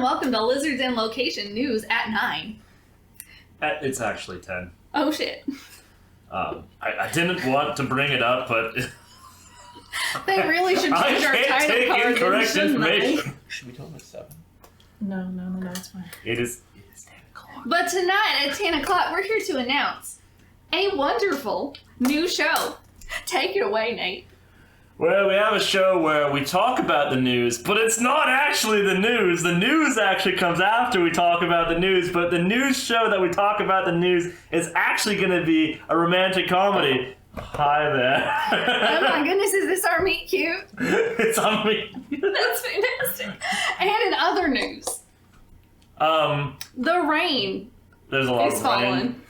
and welcome to Lizards and Location News at 9. It's actually 10. Oh shit. I didn't want to bring it up, but... They really should change our title take card. incorrect information. Should we tell them it's 7? No, it's fine. It is 10 o'clock. But tonight at 10 o'clock, we're here to announce a wonderful new show. Take it away, Nate. Well, we have a show where we talk about the news, but it's not actually the news. The news actually comes after we talk about the news, but the news show that we talk about the news is actually going to be a romantic comedy. Hi there. Oh my goodness, is this our meet cute? It's on me. That's fantastic. And in other news, the rain There's a lot is of rain.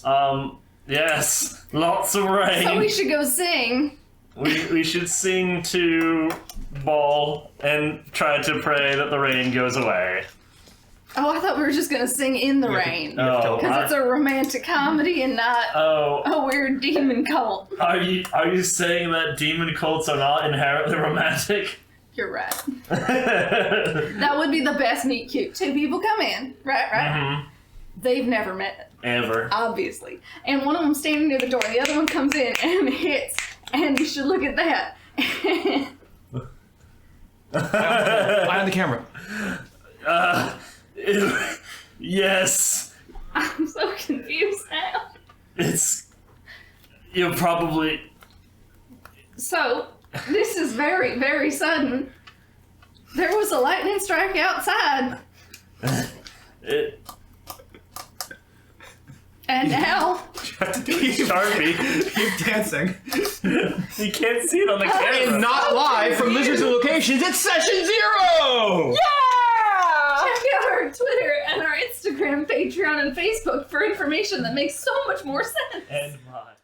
falling. Yes, lots of rain. So we should go sing. We should sing to Ball and try to pray that the rain goes away. Oh, I thought we were just going to sing in the rain. Oh, Because it's a romantic comedy and not a weird demon cult. Are you saying that demon cults are not inherently romantic? You're right. That would be the best meet cute. Two people come in, right? Mm-hmm. They've never met. Ever. Obviously. And one of them standing near the door, the other one comes in and hits. And you should look at that. Eye on the camera. Yes. I'm so confused now. You're probably... So, this is very, very sudden. There was a lightning strike outside. And now... Sharpie. Keep dancing. You can't see it on the camera. And not live from Lizards and Locations, it's Session 0! Yeah! Check out our Twitter and our Instagram, Patreon, and Facebook for information that makes so much more sense. And mine.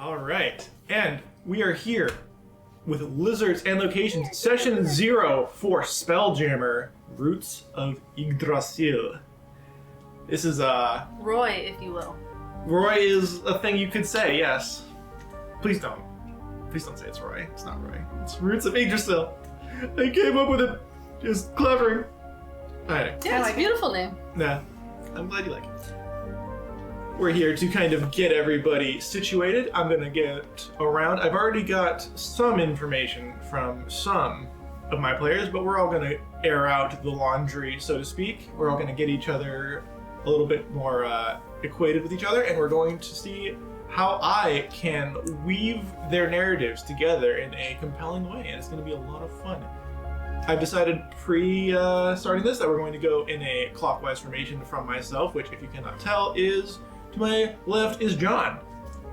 Alright, and we are here with Lizards and Locations, Session 0 for Spelljammer, Roots of Yggdrasil. This is, RoY, if you will. RoY is a thing you could say, yes. Please don't say it's RoY. It's not RoY. It's Roots of Yggdrasil. I came up with it. Just clever. Alright. Yeah, it's a beautiful name. Nah, I'm glad you like it. We're here to kind of get everybody situated. I'm gonna get around. I've already got some information from some of my players, but we're all gonna air out the laundry, so to speak. We're all gonna get each other a little bit more equated with each other, and we're going to see how I can weave their narratives together in a compelling way, and it's gonna be a lot of fun. I've decided starting this that we're going to go in a clockwise formation from myself, which, if you cannot tell, is to my left is John,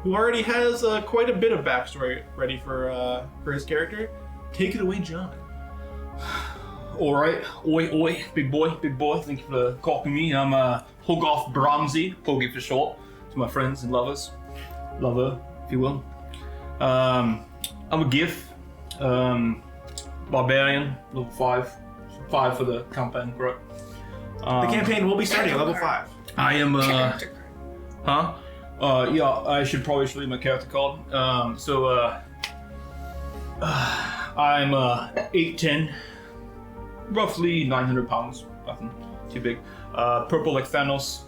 who already has quite a bit of backstory ready for his character. Take it away, John. Alright, oi, big boy, thank you for calling me. I'm Hogarth Bramsey, Hoagie for short, to my friends and lovers. Lover, if you will. I'm a GIF, Barbarian, level 5. 5 for the campaign, correct? The campaign will be starting at level 5. I am, yeah, I should probably show you my character card. I'm 8'10", roughly 900 pounds, nothing too big. Purple like Thanos,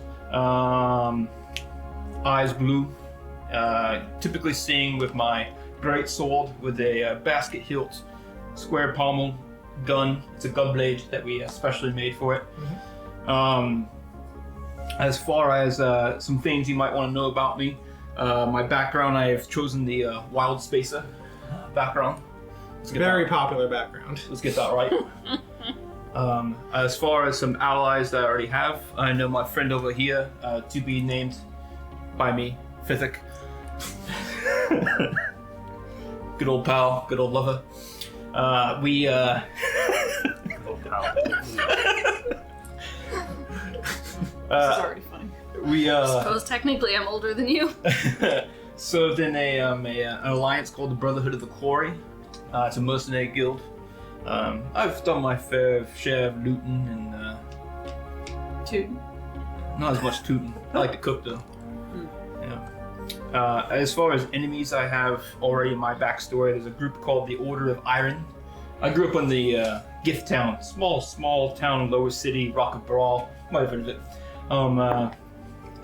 eyes blue, typically seeing with my great sword with a basket hilt, square pommel, gun. It's a gun blade that we specially made for it. As far as some things you might want to know about me, my background, I have chosen the Wild Spacer background. Very popular background. Let's get that right. As far as some allies that I already have, I know my friend over here, to be named by me, Fithic. Good old pal, good old lover. Good old pal. This is already funny. I Suppose technically I'm older than you. served in an alliance called the Brotherhood of the Quarry. It's a mercenary guild. I've done my fair share of looting and Tootin'. not as much tooting. I like to cook though. Yeah. As far as enemies, I have already in my backstory. There's a group called the Order of Iron. I grew up in the Gift Town, small town, lower city, Rock of Brawl. Might have heard of it.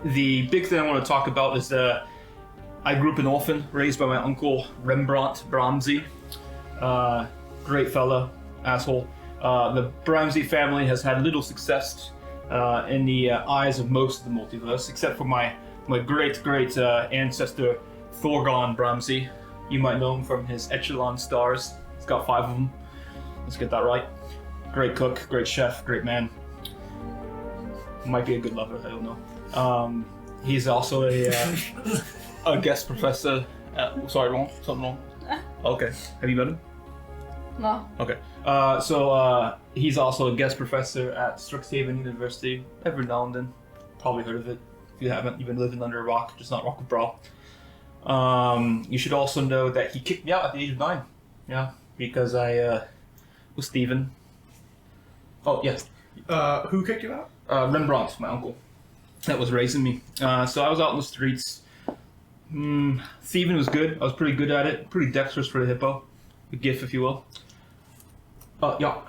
The big thing I want to talk about is I grew up an orphan, raised by my uncle Rembrandt Bramsey. Great fella, asshole. The Bramsey family has had little success in the eyes of most of the multiverse, except for my great ancestor Thorgon Bramsey. You might know him from his Echelon stars. He's got 5 of them. Let's get that right. Great cook, great chef, great man. Might be a good lover, I don't know. He's also a guest professor. Sorry, wrong. Something wrong. Okay. Have you met him? No. Okay. So he's also a guest professor at Strixhaven University. Every now and then, probably heard of it. If you haven't, you've been living under a rock, just not Rock of Brawl. You should also know that he kicked me out at the age of 9. Yeah, because I was Steven. Oh yes. Who kicked you out? Rembrandt, my uncle, that was raising me. So I was out in the streets. Thieving was good. I was pretty good at it. Pretty dexterous for the hippo. A gif, if you will. Yeah.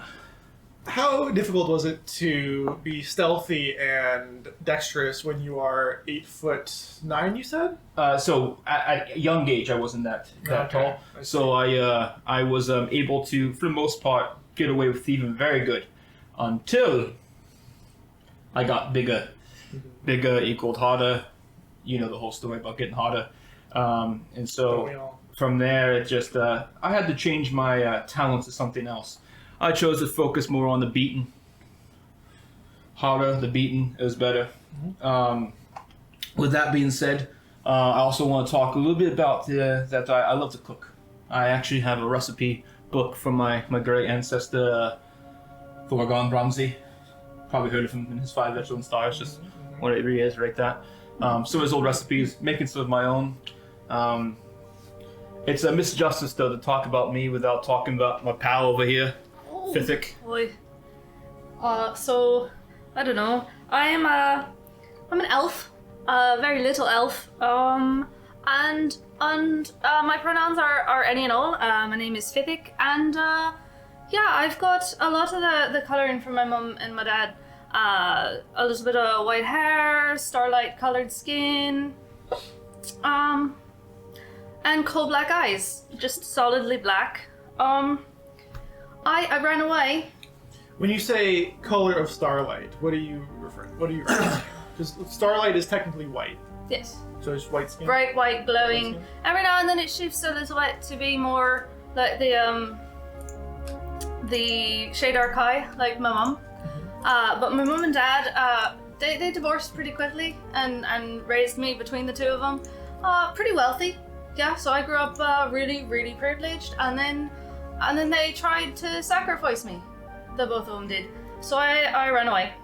How difficult was it to be stealthy and dexterous when you are 8'9", you said? So at a young age, I wasn't that tall. So I was able to, for the most part, get away with thieving very good until I got bigger. Bigger equaled harder. You know the whole story about getting harder. And so from there, it just I had to change my talent to something else. I chose to focus more on the beating. Harder, the beating, it was better. With that being said, I also want to talk a little bit about that I love to cook. I actually have a recipe book from my great ancestor, Thorgon Bramsey. Probably heard of him in his 5 Echelon stars, just want to reiterate that. Some of his old recipes, making some of my own. It's a misjustice, though, to talk about me without talking about my pal over here, Fithic. Boy. So I don't know. I'm an elf, a very little elf. And my pronouns are any and all. My name is Fithic, and yeah, I've got a lot of the coloring from my mum and my dad. A little bit of white hair, starlight colored skin, and coal black eyes, just solidly black. I ran away. When you say color of starlight, what are you referring? What are you referring to? Because starlight is technically white, Yes. so it's white skin. Bright white, glowing. White skin. Every now and then it shifts a little bit to be more like the shade dark eye, like my mum. But my mum and dad, they divorced pretty quickly and raised me between the two of them. Pretty wealthy, yeah. So I grew up really, really privileged, and then they tried to sacrifice me. The both of them did. So I ran away,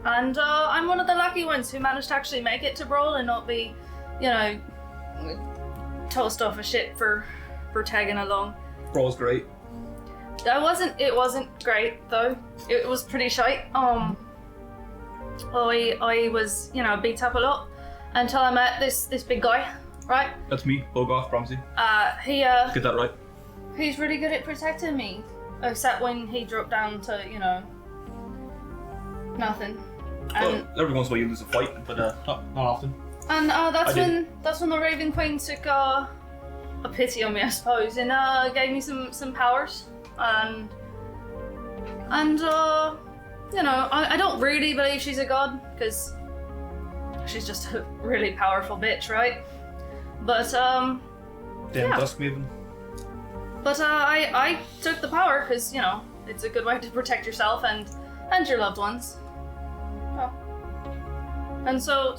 and I'm one of the lucky ones who managed to actually make it to Brawl and not be, you know, tossed off a ship for tagging along. Brawl's great. It wasn't great though. It was pretty shite. I was, you know, beat up a lot until I met this big guy, right? That's me, Bogoth Bramsey. Get that right. He's really good at protecting me, except when he dropped down to, you know, nothing. Well, every once in a while you lose a fight, but not often. And that's when the Raven Queen took a pity on me, I suppose, and gave me some powers. And And, you know, I don't really believe she's a god, because she's just a really powerful bitch, right? But, Damn yeah. Duskmaven. But, I took the power, because, you know, it's a good way to protect yourself and your loved ones. Oh. And so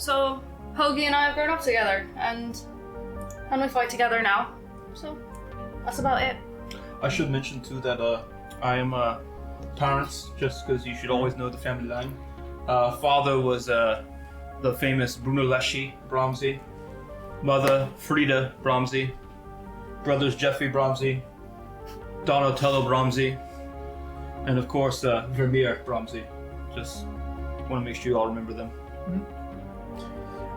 Hoagie and I have grown up together, and we fight together now. So, that's about it. I should mention too that I am parents, just because you should always know the family line. Father was the famous Bruno Leschi Brahmsy, mother Frida Brahmsy, brothers Jeffrey Brahmsy, Donatello Brahmsy, and of course Vermeer Brahmsy. Just want to make sure you all remember them.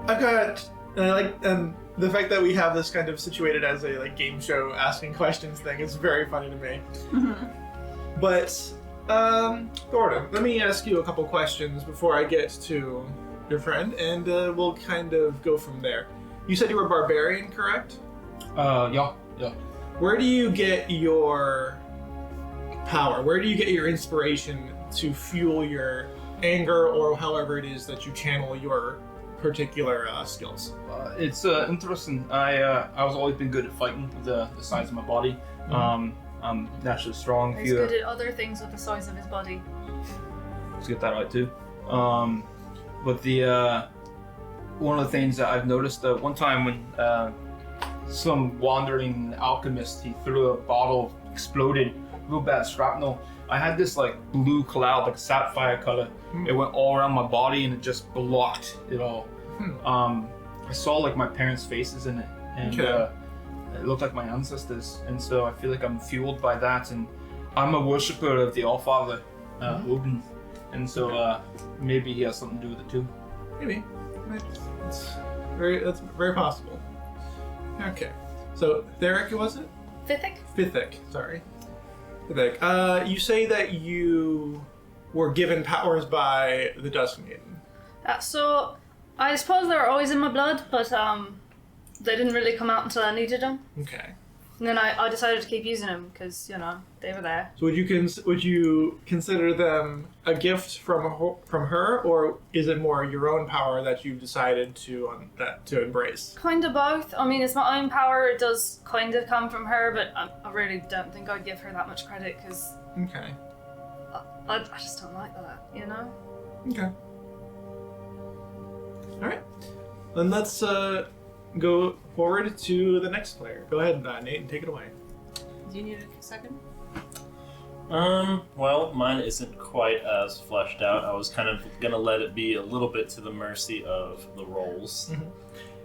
I've got, and I like, the fact that we have this kind of situated as a like game show asking questions thing is very funny to me. But, Thornton, let me ask you a couple questions before I get to your friend, and we'll kind of go from there. You said you were a barbarian, correct? Yeah. Where do you get your power? Where do you get your inspiration to fuel your anger, or however it is that you channel your particular skills? It's interesting. I've always been good at fighting with the size of my body. I'm naturally strong. He's good at other things with the size of his body. Let's get that right too. But the one of the things that I've noticed one time when some wandering alchemist, he threw a bottle, exploded, real bad shrapnel. I had this like blue cloud, like a sapphire color. It went all around my body and it just blocked it all. I saw like my parents' faces in it, and it looked like my ancestors, and so I feel like I'm fueled by that. And I'm a worshiper of the Allfather, Odin, and so maybe he has something to do with it too. Maybe. That's very possible. Okay. So, Theric, was it? Fithic, sorry. Fithic. You say that you were given powers by the Duskmaiden. So, I suppose they were always in my blood, but they didn't really come out until I needed them. Okay. And then I decided to keep using them because, you know, they were there. So would you consider them a gift from her, or is it more your own power that you decided to embrace? Kind of both. I mean, it's my own power. It does kind of come from her, but I really don't think I'd give her that much credit because Okay. I just don't like that, you know? Okay. All right. Then let's go forward to the next player. Go ahead, Nate, and take it away. Do you need a second? Well, mine isn't quite as fleshed out. I was kind of gonna let it be a little bit to the mercy of the rolls,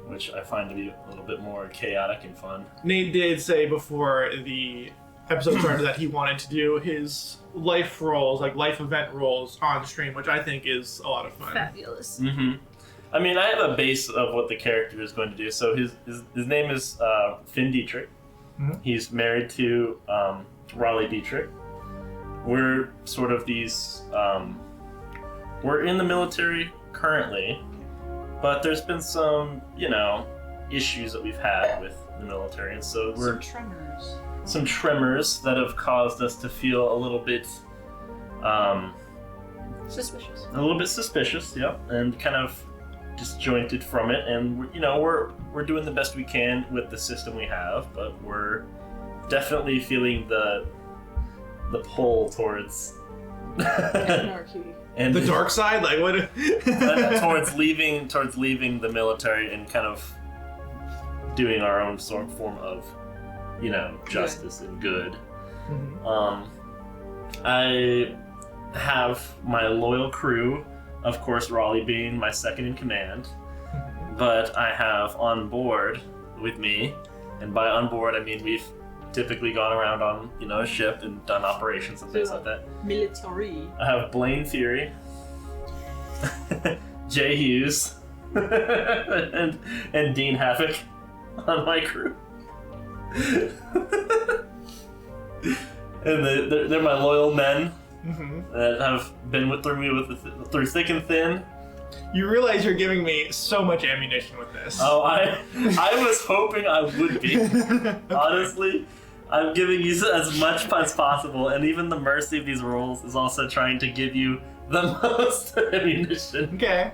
which I find to be a little bit more chaotic and fun. Nate did say before the episode started that he wanted to do his life rolls, like life event rolls, on stream, which I think is a lot of fun. Fabulous. I mean, I have a base of what the character is going to do. So his name is Finn Dietrich. He's married to Raleigh Dietrich. We're sort of these... we're in the military currently, but there's been some, issues that we've had with the military. And so we're... Some tremors that have caused us to feel a little bit... Suspicious. A little bit suspicious, yep. And kind of disjointed from it, and we're doing the best we can with the system we have, but we're definitely feeling the pull Anarchy. and The dark side, like what? towards leaving the military and kind of doing our own form of justice and good. I have my loyal crew, of course, Raleigh being my second in command, but I have on board with me, and by on board I mean we've typically gone around on a ship and done operations and things like that. Military. I have Blaine Theory, Jay Hughes, and Dean Havoc on my crew. And they're my loyal men. That have been through me through thick and thin. You realize you're giving me so much ammunition with this. Oh, I was hoping I would be. Honestly, I'm giving you as much as possible, and even the mercy of these rolls is also trying to give you the most ammunition. Okay.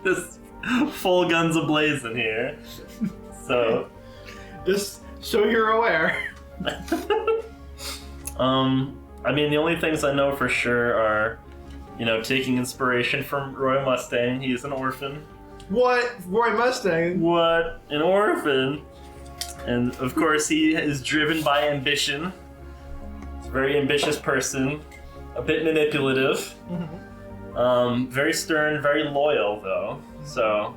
Just full guns ablazing here. So, Just so you're aware. I mean, the only things I know for sure are, taking inspiration from RoY Mustang. He's an orphan. What? RoY Mustang? What? An orphan. And of course, he is driven by ambition. He's a very ambitious person, a bit manipulative. Very stern, very loyal, though. So,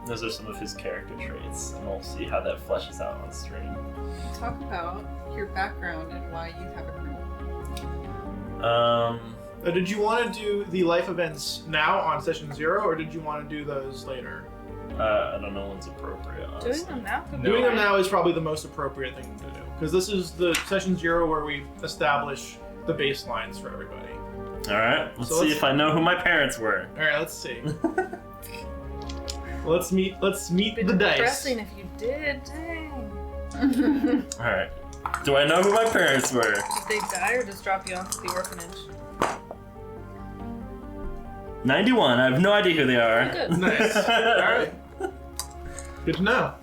those are some of his character traits, and we'll see how that fleshes out on stream. Talk about your background and why you have a group. Did you want to do the life events now on session 0, or did you want to do those later? I don't know when's appropriate, honestly. Doing them now could be Doing them fine. now is probably the most appropriate thing to do, because this is the session 0 where we establish the baselines for everybody. All right, let's So see let's- if I know who my parents were. All right, let's see. Let's meet It'd the be dice. depressing if you did. Dang. All right, do I know who my parents were? Did they die or just drop you off at the orphanage? 91. I have no idea who they are. Good. Nice. All right. Good to know.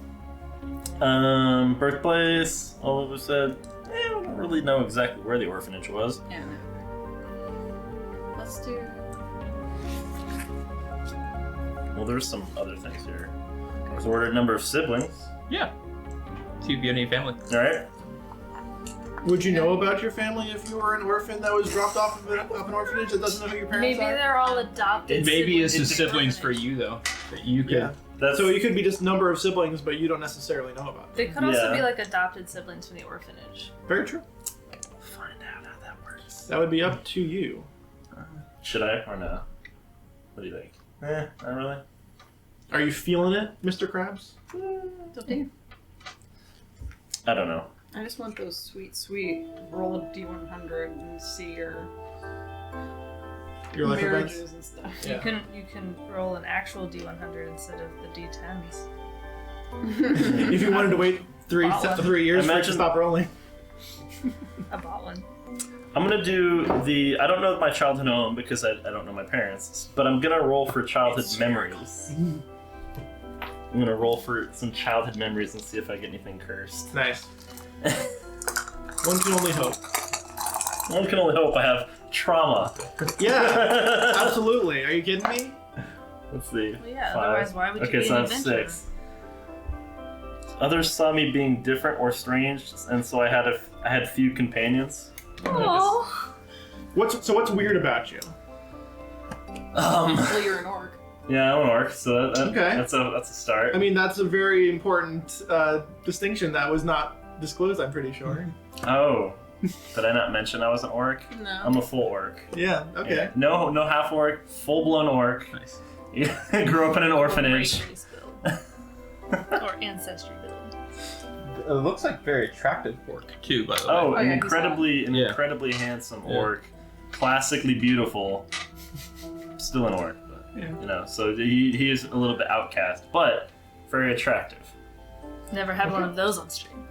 Birthplace. All it was said. I don't really know exactly where the orphanage was. Yeah. Let's do. Well, there's some other things here. Ordered number of siblings. Yeah. See if you have any family. All right. Would you know about your family if you were an orphan that was dropped off of an orphanage that doesn't know who your parents Maybe are? they're all adopted. Maybe it's siblings his in the siblings for orphanage. you though. That you could. Yeah. That's So you could be just number of siblings, but you don't necessarily know about them. They could also Yeah. be like adopted siblings from the orphanage. Very true. find out how that works. That would be up to you. Should I or no? What do you think? Not really. Are you feeling it, Mr. Krabs? It's up to you. I don't know. I just want those sweet roll a d100 and see your Your life marriages events? and stuff. Yeah. You can roll an actual D100 instead of the D10s. If you wanted to wait 3 years for it to Imagine- stop rolling. I bought one. I'm gonna do I don't know my childhood home because I don't know my parents, but I'm gonna roll for childhood memories. I'm gonna roll for some childhood memories and see if I get anything cursed. Nice. One can only hope. One can only hope I have trauma. Yeah, absolutely. Are you kidding me? Let's see. Well, yeah, 5. otherwise why would you Okay, be so I an have adventurer? 6. Others saw me being different or strange, and so I had few companions. Oh. What's weird about you? Well, you're an orc. Yeah, I'm an orc, so Okay. that's a start. I mean, that's a very important distinction that was not disclosed, I'm pretty sure. Oh, did I not mention I was an orc? No. I'm a full orc. Yeah, okay. Yeah. No half orc, full blown orc. Nice. Grew up in an orphanage. Race build. Or ancestry build. It looks like very attractive orc too, by the way. Oh, Oh, an yeah, he's incredibly handsome Yeah. orc, classically beautiful. Still an orc, but Yeah. so he is a little bit outcast, but very attractive. Never had one of those on stream.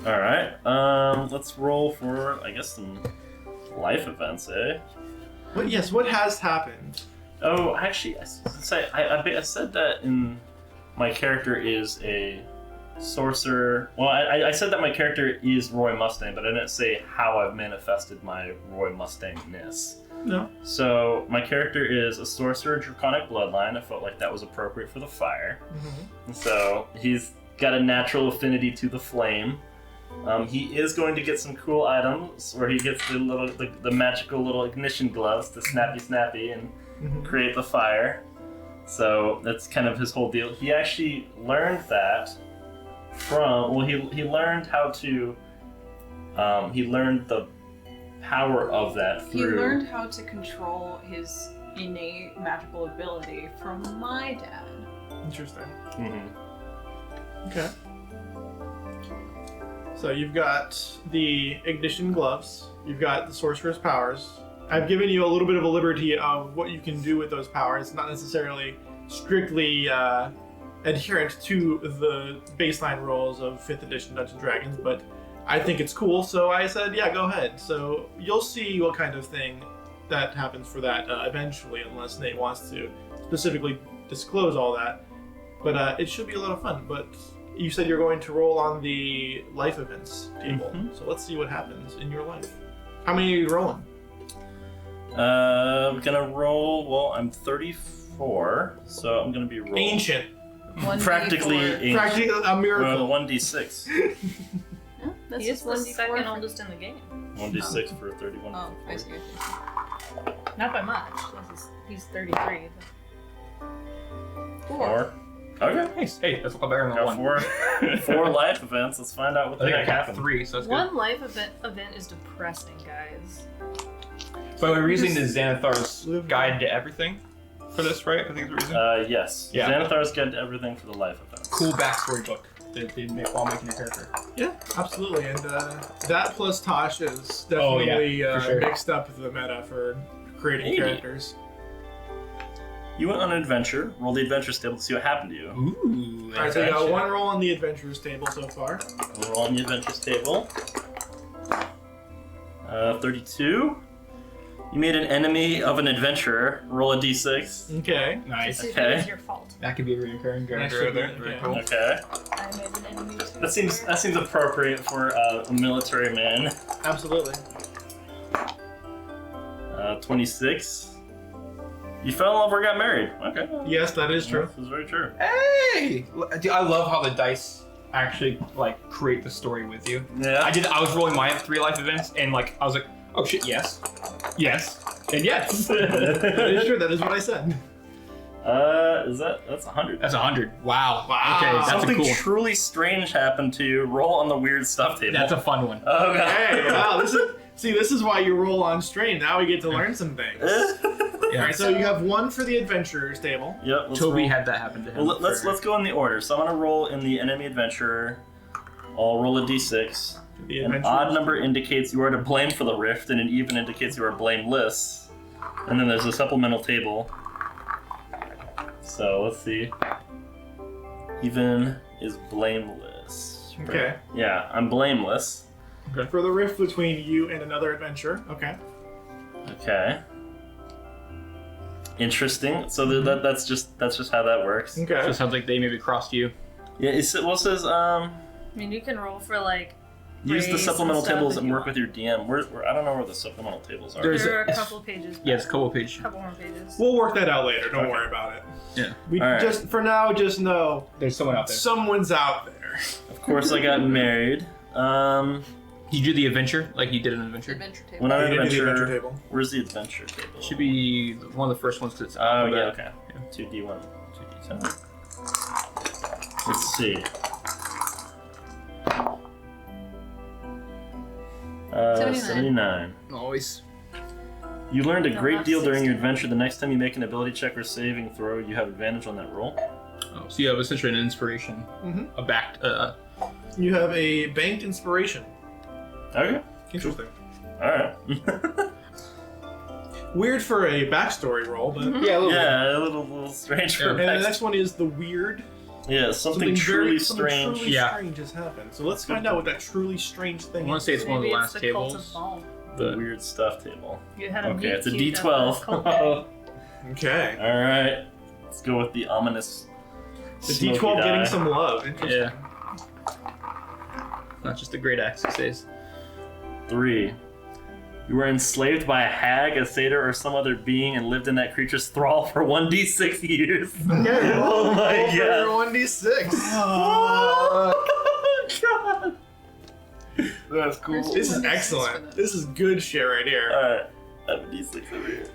All right, let's roll for I guess some life events, eh? What has happened? Oh, actually, I said that in my character is a sorcerer. Well, I said that my character is RoY Mustang, but I didn't say how I've manifested my RoY Mustangness. No. So my character is a sorcerer, draconic bloodline. I felt like that was appropriate for the fire. And so he's got a natural affinity to the flame. He is going to get some cool items where he gets the magical little ignition gloves to snappy and create the fire. So that's kind of his whole deal. He actually learned that from he learned how to he learned the power of that He through learned how to control his innate magical ability from my dad. Interesting. Mhm. Okay. So you've got the ignition gloves. You've got the sorcerer's powers. I've given you a little bit of a liberty of what you can do with those powers, not necessarily strictly adherent to the baseline rules of 5th edition Dungeons & Dragons, but I think it's cool, so I said, yeah, go ahead. So you'll see what kind of thing that happens for that eventually, unless Nate wants to specifically disclose all that. But it should be a lot of fun. But you said you're going to roll on the life events table, so let's see what happens in your life. How many are you rolling? I'm gonna roll. Well, I'm 34, so I'm gonna be rolling. Ancient. Practically ancient. Practically a miracle. 1d6. That's He is just the 1d4 second for- oldest in the game. 1d6 for 31. Oh, I see. Not by much. He's 33. Four. Okay. Nice. Hey, that's a lot better than Got one. four life events. Let's find out what I the think I heck got happened. 3, so that's good. One life event is depressing, guys. By the way, we're using the Xanathar's Guide to Everything for this, right? I think it's the reason. Yes. Yeah. Xanathar's Guide to Everything for the life events. Cool backstory book that they make while making a character. Yeah, absolutely. And that plus Tosh is Oh, yeah, definitely for sure. mixed up with the meta for creating Hey. characters. You went on an adventure. Roll the adventure table to see what happened to you. Ooh. Alright, so you got one roll on the adventures table so far. Roll on the adventures table. 32. You made an enemy of an adventurer. Roll a d6. Okay. Nice. See if Okay. it was your fault. That could be a recurring character right there. Very cool. Okay. I made an enemy too. That seems appropriate for a military man. Absolutely. 26. You fell in love or got married. Okay. Yes, that is true. This is very true. Hey! Dude, I love how the dice actually like create the story with you. Yeah. I was rolling my 3 life events and like I was like, oh shit, yes, and yes. That is true. That is what I said. That's 100. That's 100. Wow. Wow. Okay, that's Something a cool. truly strange happened to you. Roll on the weird stuff table. That's a fun one. Okay. Hey, wow. This is why you roll on strain. Now we get to learn some things. Yeah. Alright, so you have one for the adventurers table. Yep. Let's Toby roll. had that happen to him. Well, let's go in the order. So I'm gonna roll in the enemy adventurer. I'll roll a d6. The An adventurers. odd number indicates you are to blame for the rift, and an even indicates you are blameless. And then there's a supplemental table. So let's see. Even is blameless. Okay. Yeah, I'm blameless. For the rift between you and another adventurer. Okay. Okay. Interesting. So that's just how that works. So Okay. it sounds like they maybe crossed you. Yeah. It says I mean, you can roll for like. use the raise supplemental and stuff tables if and you work want. with your DM. I don't know where the supplemental tables are. There's There are a- a couple pages. Yeah, it's a couple page. Couple more pages. We'll work that out later. Don't Okay. worry about it. Yeah. We All right. just for now just know There's someone out there. someone's out there. Of course, I got married. You do the adventure like you did an adventure. Adventure table. When I'm You an didn't do the adventure, adventure table. where's the adventure table? Should be one of the first ones because it's Oh yeah, alphabet. okay. 2d1, 2d10. Let's see. 79. Always. You learned a No, great not deal during your 60. adventure. The next time you make an ability check or saving throw, you have advantage on that roll. Oh, so you have essentially an inspiration, a back. You have a banked inspiration. Okay. Interesting. Alright. Weird for a backstory roll, but Yeah, a little bit. Yeah, a little strange for and the next. next one is the weird. Yeah, something truly something strange. truly Yeah. strange has happened. So let's find out what that trually strange thing I want is. to say it's one of the Maybe last it's the Cult of tables. Ball. The weird stuff table. You had a Okay, meet it's a cute at the cult d12. Okay. Alright. Let's go with the ominous. The smoky D12 die. getting some love. Interesting. Yeah. Not just the great axe these days. 3. You were enslaved by a hag, a satyr, or some other being and lived in that creature's thrall for 1d6 years. Okay. Oh my god. 1d6. Oh god. That's cool. This is 1d6 for excellent. this. This is good shit right here. Alright. I have a d6 over here.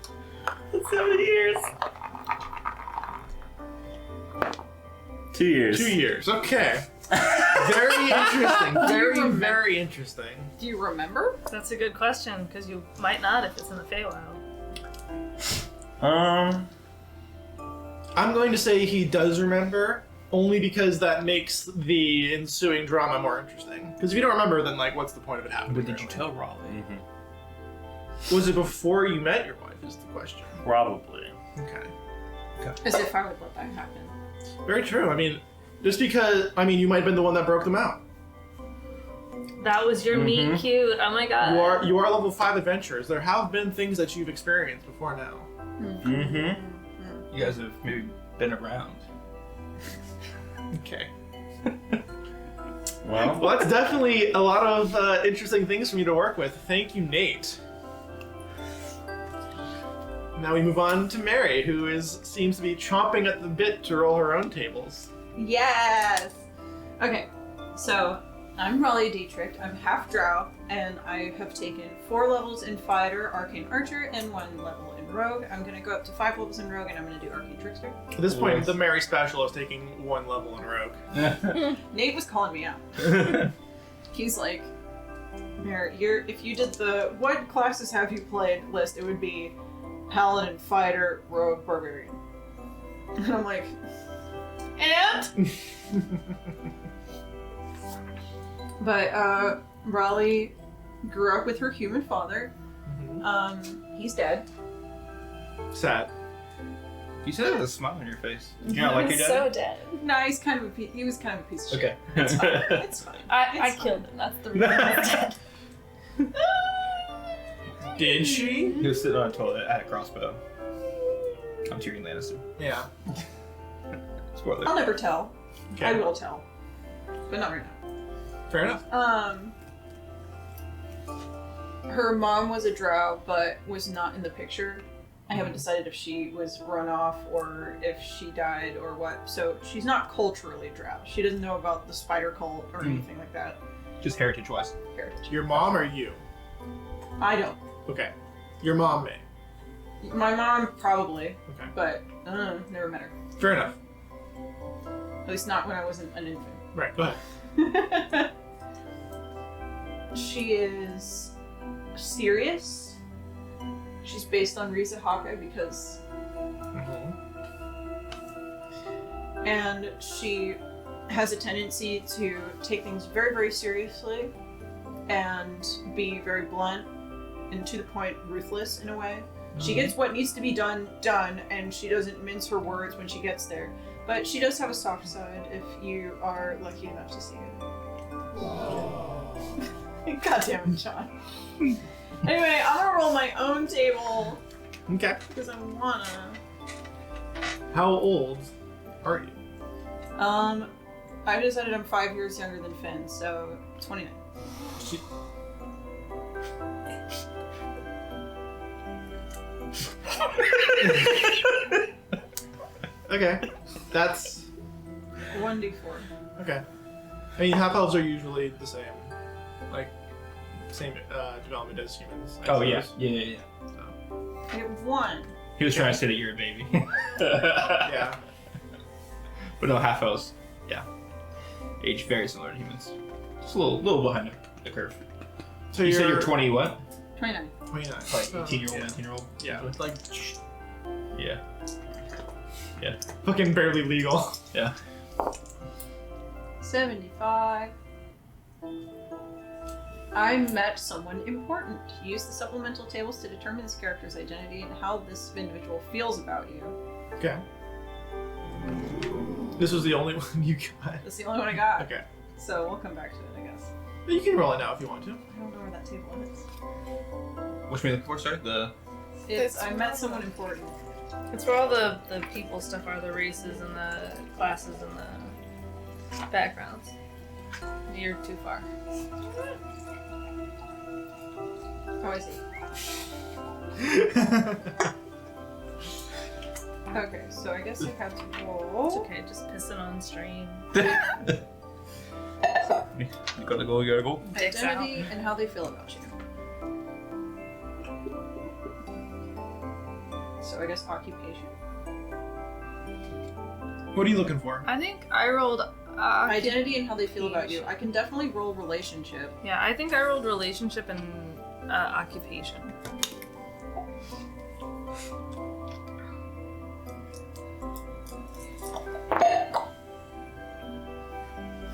That's 7 years. 2 years. 2 years. Okay. Very interesting. Very, remember? very interesting. Do you remember? That's a good question, because you might not if it's in the Feywild. I'm going to say he does remember, only because that makes the ensuing drama more interesting. Because if you don't remember, then like, what's the point of it happening? But did you tell Raleigh? Was it before you met your wife? Is the question. Probably. Okay. As if I would let that happen. Very true. I mean, just because you might have been the one that broke them out. That was your meet cute. Oh my god. You are level 5 adventurers. There have been things that you've experienced before now. Mm-hmm. You guys have maybe been around. Okay. Well, That's definitely a lot of interesting things for you to work with. Thank you, Nate. Now we move on to Mary, who seems to be chomping at the bit to roll her own tables. Yes! Okay, so I'm RoY Dietrich, I'm half drow, and I have taken 4 levels in Fighter, Arcane Archer, and 1 level in Rogue. I'm gonna go up to 5 levels in Rogue, and I'm gonna do Arcane Trickster. At this point, the Mary Special is taking 1 level in Rogue. Nate was calling me out. He's like, Mary, if you did the what classes have you played list, it would be Paladin, Fighter, Rogue, Barbarian. And I'm like, and? But RoY grew up with her human father. He's dead. Sad. You said it with a smile on your face. Did you not like your dad? So dead. No, he was kind of a piece of Okay. shit. It's fine. It's fine. I killed him. That's the reason he's dead. Did she? He was sitting on a toilet at a crossbow. I'm Tyrion Lannister. Yeah. Spoiler. I'll never tell. Okay. I will tell, but not right now. Fair enough. Her mom was a drow, but was not in the picture. I haven't decided if she was run off or if she died or what. So she's not culturally drow. She doesn't know about the spider cult or anything like that. Just heritage-wise. Heritage. Your mom or you? I don't. Okay. Your mom may. My mom probably, Okay. but never met her. Fair enough. At least not when I wasn't an infant. Right, go ahead. She is serious. She's based on Riza Hawkeye because... And she has a tendency to take things very, very seriously and be very blunt and to the point ruthless in a way. She gets what needs to be done, and she doesn't mince her words when she gets there. But she does have a soft side if you are lucky enough to see it. God damn it, John. Anyway, I'm gonna roll my own table Okay. because I wanna. How old are you? I decided I'm 5 years younger than Finn, so 29. Okay. That's 1d4. okay. I mean, half elves are usually the same, like same development as humans. I Oh yeah. suppose. Yeah. So, I get 1. He was trying to say that you're a baby. yeah. But no, half elves. Yeah. Age very similar to humans. Just a little behind the curve. So You said you're 20 what? 29. 29. Like So, 18-year-old, yeah. 19-year-old? Yeah, it's like Yeah. fucking barely legal. Yeah. 75. I met someone important. Use the supplemental tables to determine this character's identity and how this individual feels about you. Okay. This was the only one you got. That's the only one I got. Okay. So we'll come back to it, I guess. You can roll it now if you want to. I don't know where that table is. What's me looking for, sorry? I met someone important. It's where all the people stuff are, the races and the classes and the backgrounds. You're too far. Oh, I see. Okay, so I guess I have to It's roll. okay, just piss it on stream. You gotta go. Dicks out. Identity and how they feel about you. So I guess occupation. What are you looking for? I think I rolled. Identity and how they feel about you. I can definitely roll relationship. Yeah, I think I rolled relationship and occupation.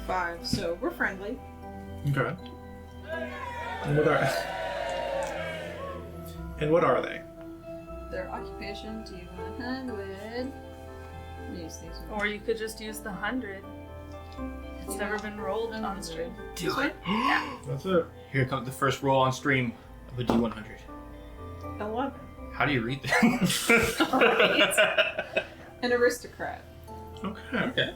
Five. So we're friendly. Okay. And what are they? Their occupation. Do you want to hand with Use these. Or you could just use the 100. It's never been rolled on stream. Do it. That's it. Here comes the first roll on stream of a D100. 11. How do you read that? An aristocrat. Okay. Okay.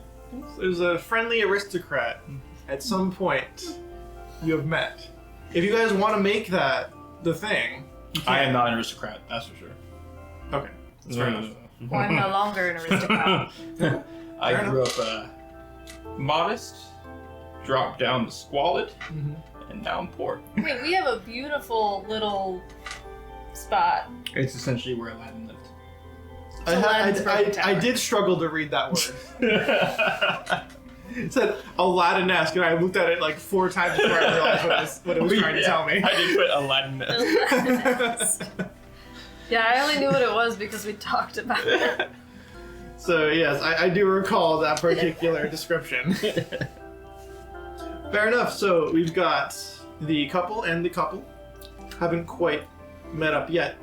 There's a friendly aristocrat at some point you have met. If you guys want to make that the thing, you can. I am not an aristocrat, that's for sure. Okay. That's fair enough. Well, I'm no longer an aristocrat. I grew up modest, dropped down to squalid, and now I'm poor. Wait, we have a beautiful little spot. It's essentially where Aladdin lived. I did struggle to read that word. It said Aladdin-esque, and I looked at it like 4 times before I realized what it was trying to tell me. I did put Aladdin. Yeah, I only knew what it was because we talked about it. So yes, I do recall that particular description. Fair enough. So we've got the couple and the couple. Haven't quite met up yet.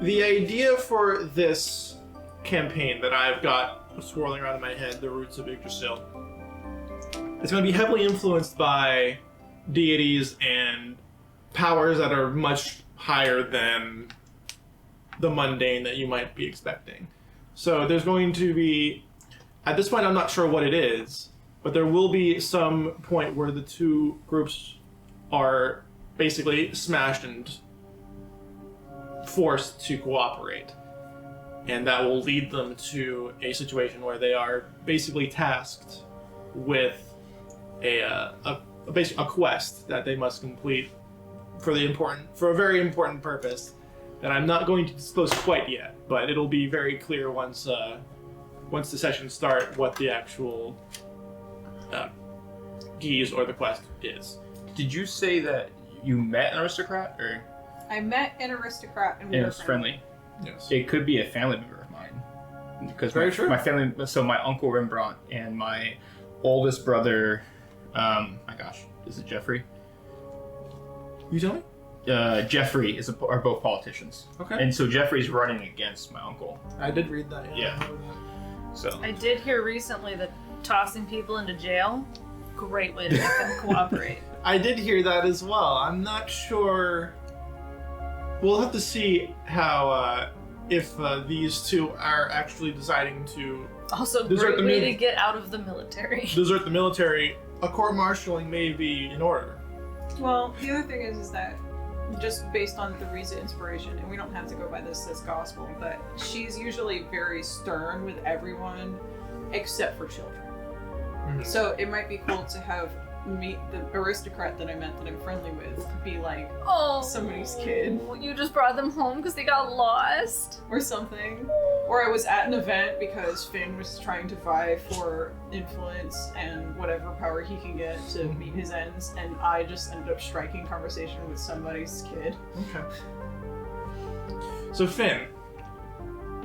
The idea for this campaign that I've got swirling around in my head, the roots of Yggdrasil, it's going to be heavily influenced by deities and powers that are much higher than the mundane that you might be expecting. So there's going to be, at this point I'm not sure what it is, but there will be some point where the two groups are basically smashed and forced to cooperate. And that will lead them to a situation where they are basically tasked with a quest that they must complete for a very important purpose that I'm not going to disclose quite yet, but it'll be very clear once the sessions start what the actual guise or the quest is. Did you say that you met an aristocrat, or I met an aristocrat and we it were was friendly? Yes. It could be a family member of mine, because Very true. my family. So my uncle Rembrandt and my oldest brother, my gosh, is it Jeffrey? You tell me? Jeffrey are both politicians. Okay. And so Jeffrey's running against my uncle. I did read that. Yeah. So I did hear recently that tossing people into jail, great way to make them cooperate. I did hear that as well. I'm not sure. We'll have to see how if these two are actually deciding to Also, Desert great the way mini- to get out of the military. desert the military. A court-martialing may be in order. Well, the other thing is that just based on the Riza inspiration, and we don't have to go by this as gospel, but she's usually very stern with everyone except for children. Mhm. So it might be cool to have meet the aristocrat that I met that I'm friendly with be like Oh, somebody's kid You just brought them home because they got lost. or something. Or I was at an event because Finn was trying to vie for influence and whatever power he can get to meet his ends, and I just ended up striking conversation with somebody's kid. Okay. So Finn,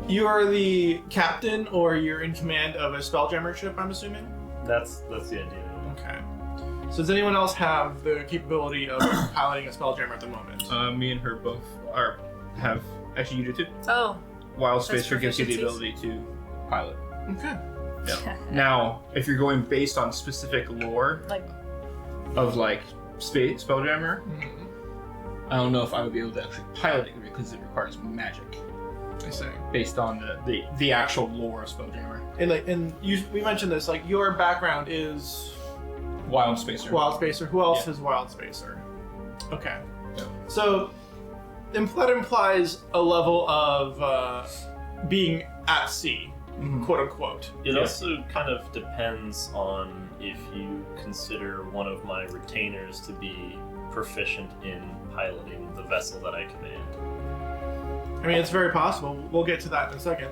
you are the captain, or you're in command of a Spelljammer ship, I'm assuming? That's the idea. Okay. So does anyone else have the capability of piloting a Spelljammer at the moment? me and her both have actually you do too. Oh, Wild That's Spacer gives you the proficiencies. ability to pilot. Okay. Now, if you're going based on specific lore like of like Spelljammer, Mhm. I don't know if I would be able to actually pilot it because it requires magic I see. based on the actual lore of Spelljammer. And we mentioned this, like your background is Wild Spacer. Wild Spacer. Who else Yeah. is Wild Spacer? Okay. Yeah. So that implies a level of being at sea, Mhm. quote unquote. It also kind of depends on if you consider one of my retainers to be proficient in piloting the vessel that I command. I mean, it's very possible. We'll get to that in a second.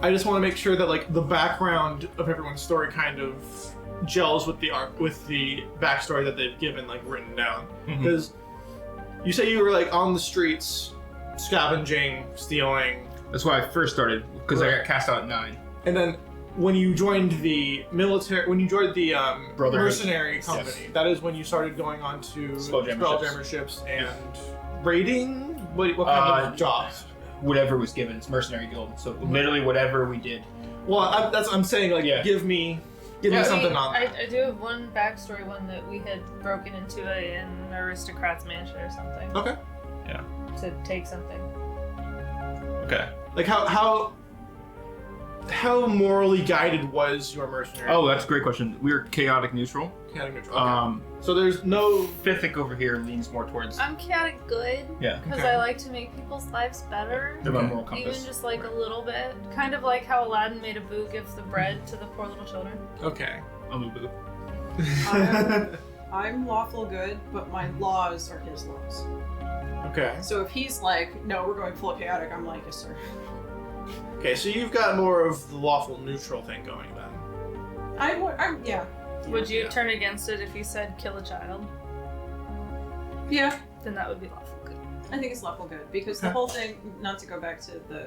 I just want to make sure that like the background of everyone's story kind of gels with the backstory that they've given, like written down. Mhm. Because you say you were like on the streets, scavenging, stealing, That's why I first started, because I Right. got cast out at 9. and then when you joined the military, when you joined the Brotherhood. mercenary company, that is when you started going on to Spelljammer ships and raiding. What kind of jobs? Whatever was given, it's Mercenary Guild. So literally whatever we did. Well, I'm saying like Yeah. give me Yeah, something on that. I do have one backstory one that we had broken into an aristocrat's mansion or something Okay. to take something. Okay. Like how morally guided was your mercenary? Oh, that's a great question. We're chaotic neutral. Chaotic neutral. Okay. So there's no. Fithic over here leans more towards I'm chaotic good yeah. because Okay. I like to make people's lives better. The moral Even compass. just like a little bit. Kind of like how Aladdin made Abu give the bread to the poor little children. Okay. I'm a boo. I'm lawful good, but my laws are his laws. Okay. So if he's like, no, we're going full chaotic, I'm like, yes, sir. Okay, so you've got more of the lawful neutral thing going then. I'm yeah. Would you Yeah. turn against it if he said kill a child? Yeah, Then that would be lawful good. I think it's lawful good because the Okay. whole thing, not to go back to the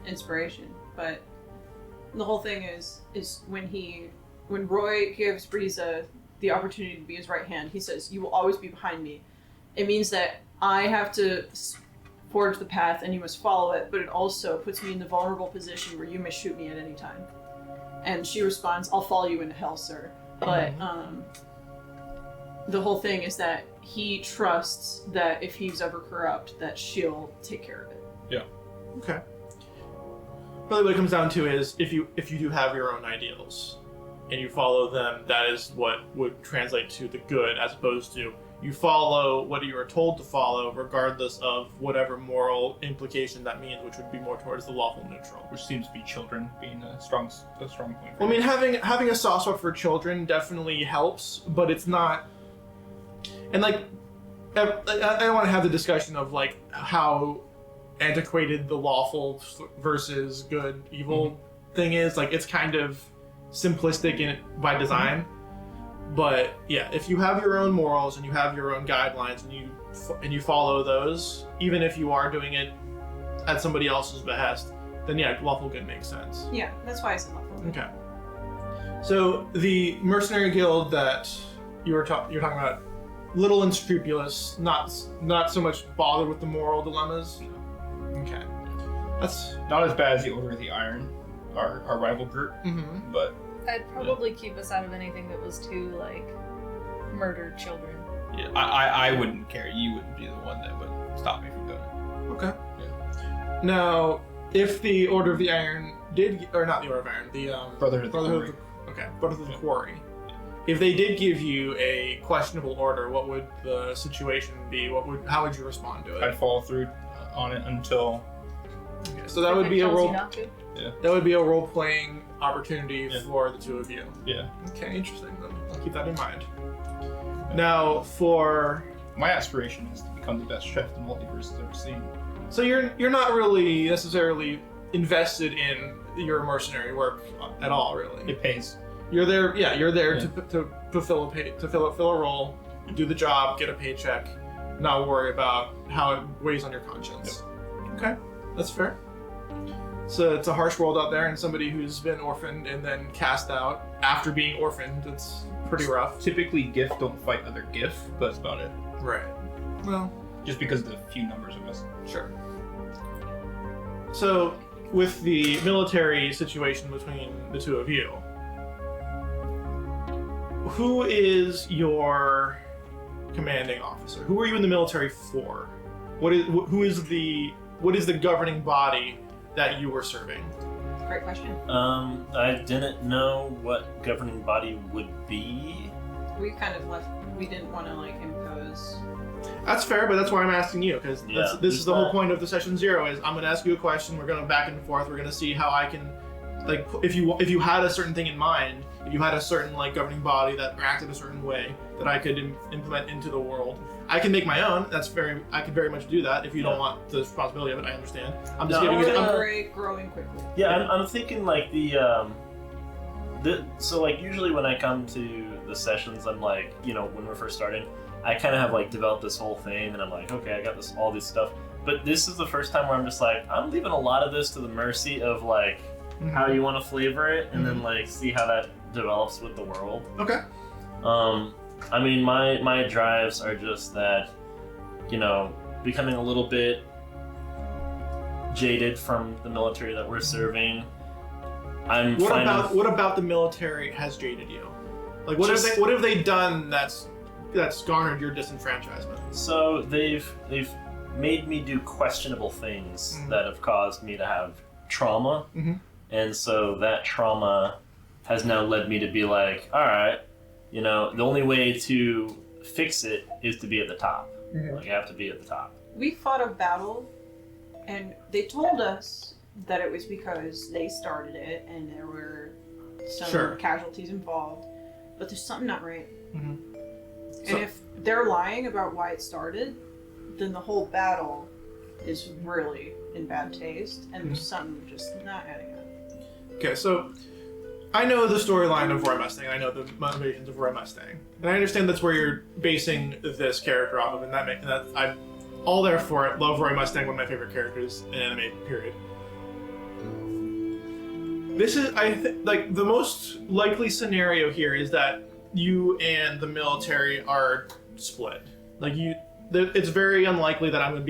inspiration, but the whole thing is when RoY gives Breeza the opportunity to be his right hand, he says, "You will always be behind me." It means that I have to forge the path and you must follow it, but it also puts me in the vulnerable position where you may shoot me at any time. And she responds, "I'll follow you into hell, sir." But the whole thing is that he trusts that if he's ever corrupt, that she'll take care of it. Okay. Really what it comes down to is if you do have your own ideals and you follow them, that is what would translate to the good, as opposed to you follow what you are told to follow regardless of whatever moral implication that means, which would be more towards the lawful neutral. Which seems to be children being a strong point. For Well, I mean, you. having a soft spot for children definitely helps, but it's not. And like, I don't want to have the discussion of like how antiquated the lawful versus good evil thing is. Like, it's kind of simplistic by design. But yeah, if you have your own morals and you have your own guidelines and you follow those, even if you are doing it at somebody else's behest, then yeah, lawful good makes sense. Yeah, that's why I said lawful good. Okay. So the mercenary guild that you're talking about, little unscrupulous, not so much bothered with the moral dilemmas. Okay. That's. Not as bad as the Order of the Iron, our rival group, Mm-hmm. but I'd probably keep us out of anything that was too like murdered children. yeah, I wouldn't care. You wouldn't be the one that would stop me from doing it. Okay. Now, if the Order of the Iron did, or not the Order of Iron, the Brotherhood of the Quarry. Brotherhood of the Quarry. If they did give you a questionable order, what would the situation be? How would you respond to it? I'd follow through on it until Okay, so that If would it be a tells you role. not to. That would be a role-playing opportunity Yeah. for the two of you. yeah. Okay, interesting. Then I'll keep that in mind. Now, for My aspiration is to become the best chef the multiverse has ever seen. so you're not really necessarily invested in your mercenary work at all, really. It pays. You're there. Yeah, you're there Yeah. to fill a role, do the job, get a paycheck, not worry about how it weighs on your conscience. Okay, that's fair. So it's a harsh world out there, and somebody who's been orphaned and then cast out after being orphaned, it's pretty rough. Typically, GIF don't fight other GIF, but that's about it. Right. Well, Just because of the few numbers of us. sure. So, with the military situation between the two of you, who is your commanding officer? Who are you in the military for? What is the governing body that you were serving? Great question. I didn't know what governing body would be. We kind of left. We didn't want to like impose. That's fair, but that's why I'm asking you, because Yeah, this is the whole that- point of the session 0. Is I'm going to ask you a question. We're going to back and forth. We're going to see how I can, like, if you had a certain thing in mind, if you had a certain like governing body that acted a certain way that I could implement into the world. I can make my own. I could very much do that. If you don't want the responsibility of it, I understand. I'm just No, giving you. I'm- Growing quickly. Yeah, I'm thinking like so like usually when I come to the sessions, I'm like, when we're first starting, I kind of have like developed this whole thing, and I'm like, okay, I got all this stuff. But this is the first time where I'm just like, I'm leaving a lot of this to the mercy of like how you want to flavor it, and then like see how that develops with the world. Okay. I mean, my drives are just that, becoming a little bit jaded from the military that we're serving, I'm What about the military has jaded you? Like, what have they done that's garnered your disenfranchisement? So they've made me do questionable things that have caused me to have trauma, and so that trauma has now led me to be like, all right, you know, the only way to fix it is to be at the top. Like, you have to be at the top. We fought a battle, and they told us that it was because they started it, and there were some casualties involved. But there's something not right. And if they're lying about why it started, then the whole battle is really in bad taste, and there's something just not adding up. Okay, so I know the storyline of Roy Mustang. I know the motivations of Roy Mustang, and I understand that's where you're basing this character off of, and I'm all there for it. Love Roy Mustang, one of my favorite characters in anime. Period. This is, like, the most likely scenario here is that you and the military are split. Like, it's very unlikely that I'm going to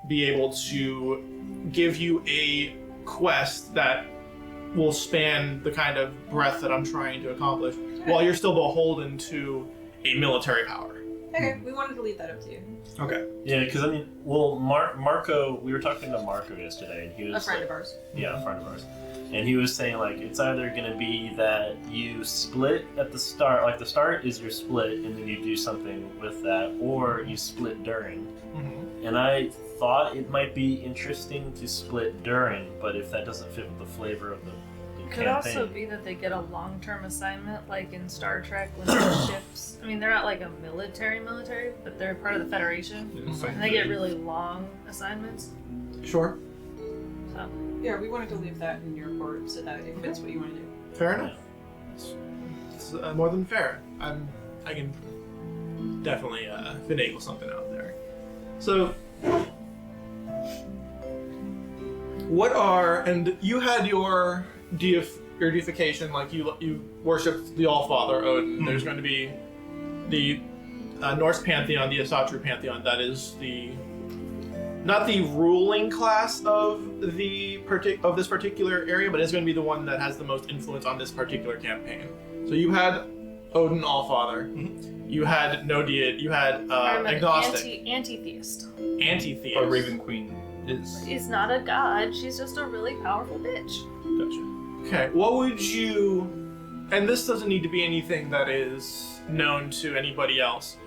be able to give you a quest that will span the kind of breadth that I'm trying to accomplish, while you're still beholden to a military power. Okay, we wanted to leave that up to you. Okay. Yeah, because I mean, well, Marco, we were talking to Marco yesterday, and he was A friend of ours. Yeah, a friend of ours. And he was saying, like, it's either going to be that you split at the start, like the start is your split, and then you do something with that, or you split during. And I thought it might be interesting to split during, but if that doesn't fit with the flavor of the It could also be that they get a long-term assignment, like in Star Trek when the ships. I mean, they're not like a military, but they're part of the Federation, and they get really long assignments. Sure. So. Yeah, we wanted to leave that in your court so that it fits what you want to do. Fair enough. It's more than fair. I can definitely finagle something out there. So, and you had your deification, like you worshipped the Allfather Odin. There's going to be the Norse pantheon, the Asatru pantheon. That is not the ruling class of this particular area, but it's going to be the one that has the most influence on this particular campaign. So you had Odin Allfather. You had no deity. You had agnostic. Anti-theist. Anti-theist. Our Raven Queen She's not a god. She's just a really powerful bitch. Gotcha. Okay. What would you? And this doesn't need to be anything that is known to anybody else.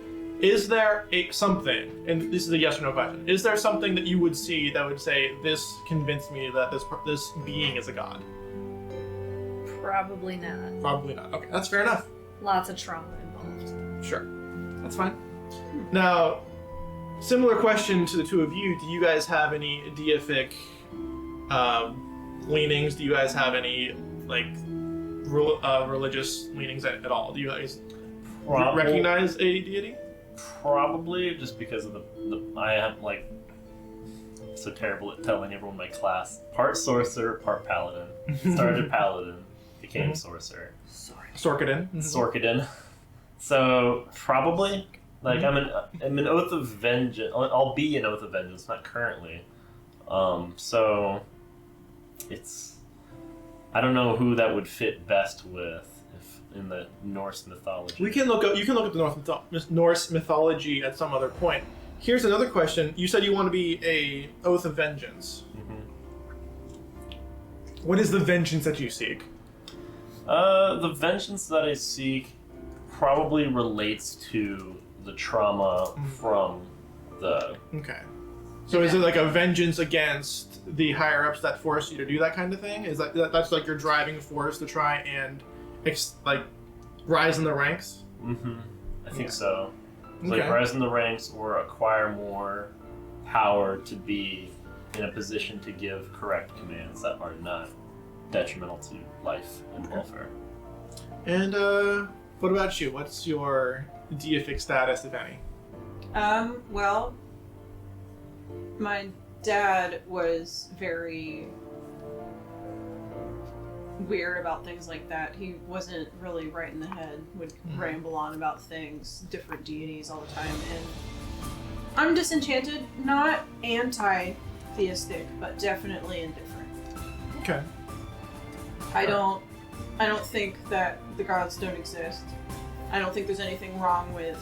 Is there something? And this is a yes or no question. Is there something that you would see that would say this convinced me that this being is a god? Probably not. Probably not. Okay, that's fair enough. Lots of trauma involved. Sure, that's fine. Now, similar question to the two of you. Do you guys have any deific leanings? Do you guys have any religious leanings at all? Do you guys recognize a deity? Probably, just because of I have so terrible at telling everyone in my class. Part sorcerer, part paladin. Started paladin, became sorcerer. Sorkadin. Sorkadin. So probably, I'm an oath of vengeance. I'll be an oath of vengeance, not currently. So it's, I don't know who that would fit best with in the Norse mythology. You can look up the Norse mythology at some other point. Here's another question. You said you want to be a oath of vengeance. What is the vengeance that you seek? The vengeance that I seek probably relates to the trauma from the... Okay. So is it like a vengeance against the higher-ups that forced you to do that kind of thing? Is that's like your driving force to try and rise in the ranks? I think so. It's like rise in the ranks or acquire more power to be in a position to give correct commands that are not detrimental to life and welfare. And what about you? What's your deific status, if any? Well, my dad was very weird about things like that. He wasn't really right in the head, would ramble on about things, different deities all the time, and I'm disenchanted, not anti-theistic, but definitely indifferent. Okay. I don't think that the gods don't exist. I don't think there's anything wrong with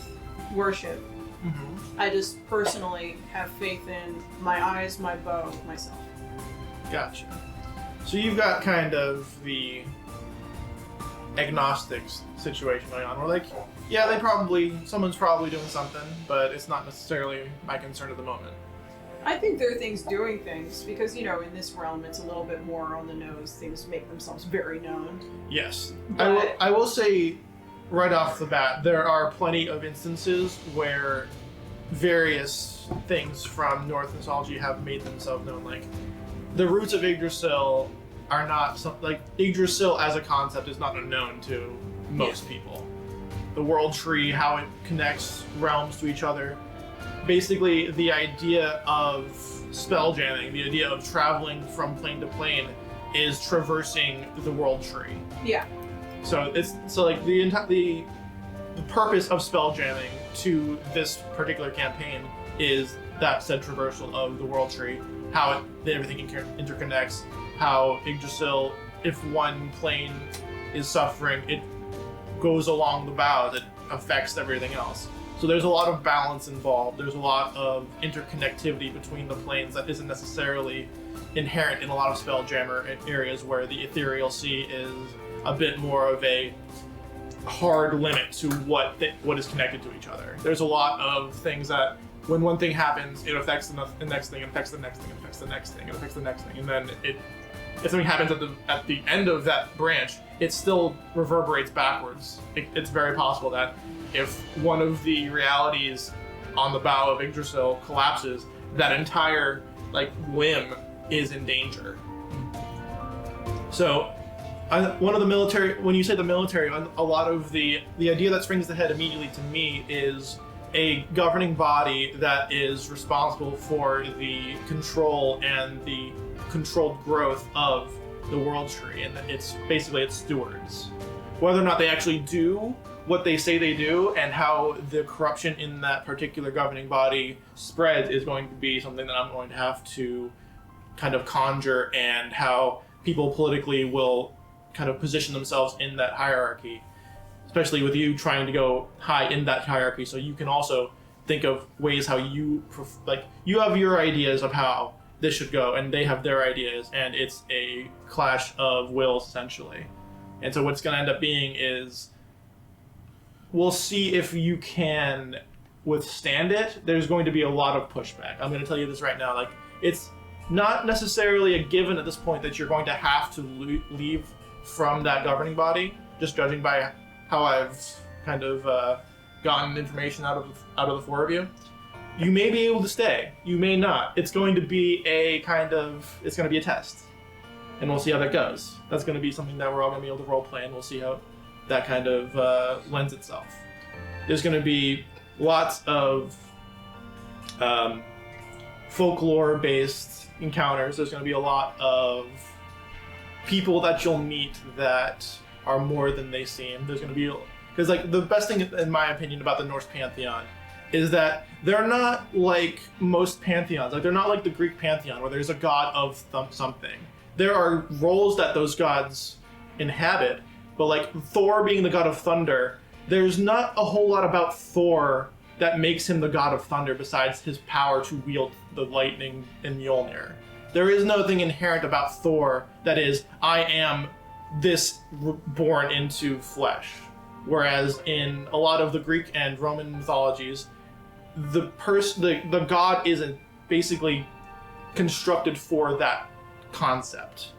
worship. Mm-hmm. I just personally have faith in my eyes, my bow, myself. Gotcha. So you've got kind of the agnostics situation going on. We're like, yeah, someone's probably doing something, but it's not necessarily my concern at the moment. I think there are things doing things because, in this realm it's a little bit more on the nose. Things make themselves very known. Yes. But I will say right off the bat, there are plenty of instances where various things from Norse mythology have made themselves known. Like, the roots of Yggdrasil are not Yggdrasil as a concept is not unknown to most people. The world tree, how it connects realms to each other. Basically, the idea of spelljamming, the idea of traveling from plane to plane, is traversing the world tree. Yeah. So the purpose of spelljamming to this particular campaign is that said traversal of the world tree, how everything interconnects, how Yggdrasil, if one plane is suffering, it goes along the bow that affects everything else. So there's a lot of balance involved. There's a lot of interconnectivity between the planes that isn't necessarily inherent in a lot of Spelljammer areas where the ethereal sea is a bit more of a hard limit to what is connected to each other. There's a lot of things that when one thing happens, it affects the next thing, it affects the next thing, it affects the next thing, it affects the next thing, and then if something happens at the end of that branch, it still reverberates backwards. It's very possible that if one of the realities on the bow of Yggdrasil collapses, that entire limb is in danger. So, one of the military, when you say the military, a lot of the idea that springs to head immediately to me is a governing body that is responsible for the control and the controlled growth of the world tree, and it's stewards. Whether or not they actually do what they say they do and how the corruption in that particular governing body spreads is going to be something that I'm going to have to kind of conjure, and how people politically will kind of position themselves in that hierarchy, especially with you trying to go high in that hierarchy, so you can also think of ways how you have your ideas of how this should go, and they have their ideas, and it's a clash of wills essentially. And so what's going to end up being is, we'll see if you can withstand it. There's going to be a lot of pushback. I'm going to tell you this right now. It's not necessarily a given at this point that you're going to have to leave from that governing body, just judging by how I've kind of gotten information out of the four of you. You may be able to stay. You may not. It's going to be a test. And we'll see how that goes. That's going to be something that we're all going to be able to role play, and we'll see how that kind of lends itself. There's going to be lots of folklore-based encounters. There's going to be a lot of people that you'll meet that are more than they seem. There's going to be, because the best thing in my opinion about the Norse pantheon is that they're not like most pantheons. They're not like the Greek pantheon where there's a god of something. There are roles that those gods inhabit, but Thor being the god of thunder, there's not a whole lot about Thor that makes him the god of thunder besides his power to wield the lightning in Mjolnir. There is nothing inherent about Thor that is, I am this born into flesh. Whereas in a lot of the Greek and Roman mythologies, the god isn't basically constructed for that concept.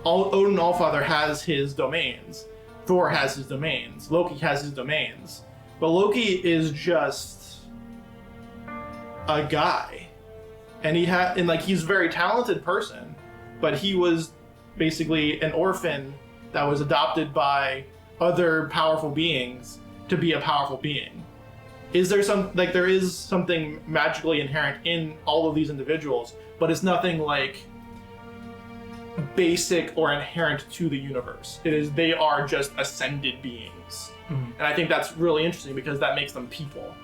Odin Allfather has his domains. Thor has his domains. Loki has his domains. But Loki is just a guy. And he's a very talented person, but he was basically an orphan that was adopted by other powerful beings to be a powerful being. There is something magically inherent in all of these individuals, but it's nothing basic or inherent to the universe. They are just ascended beings. Mm-hmm. And I think that's really interesting because that makes them people.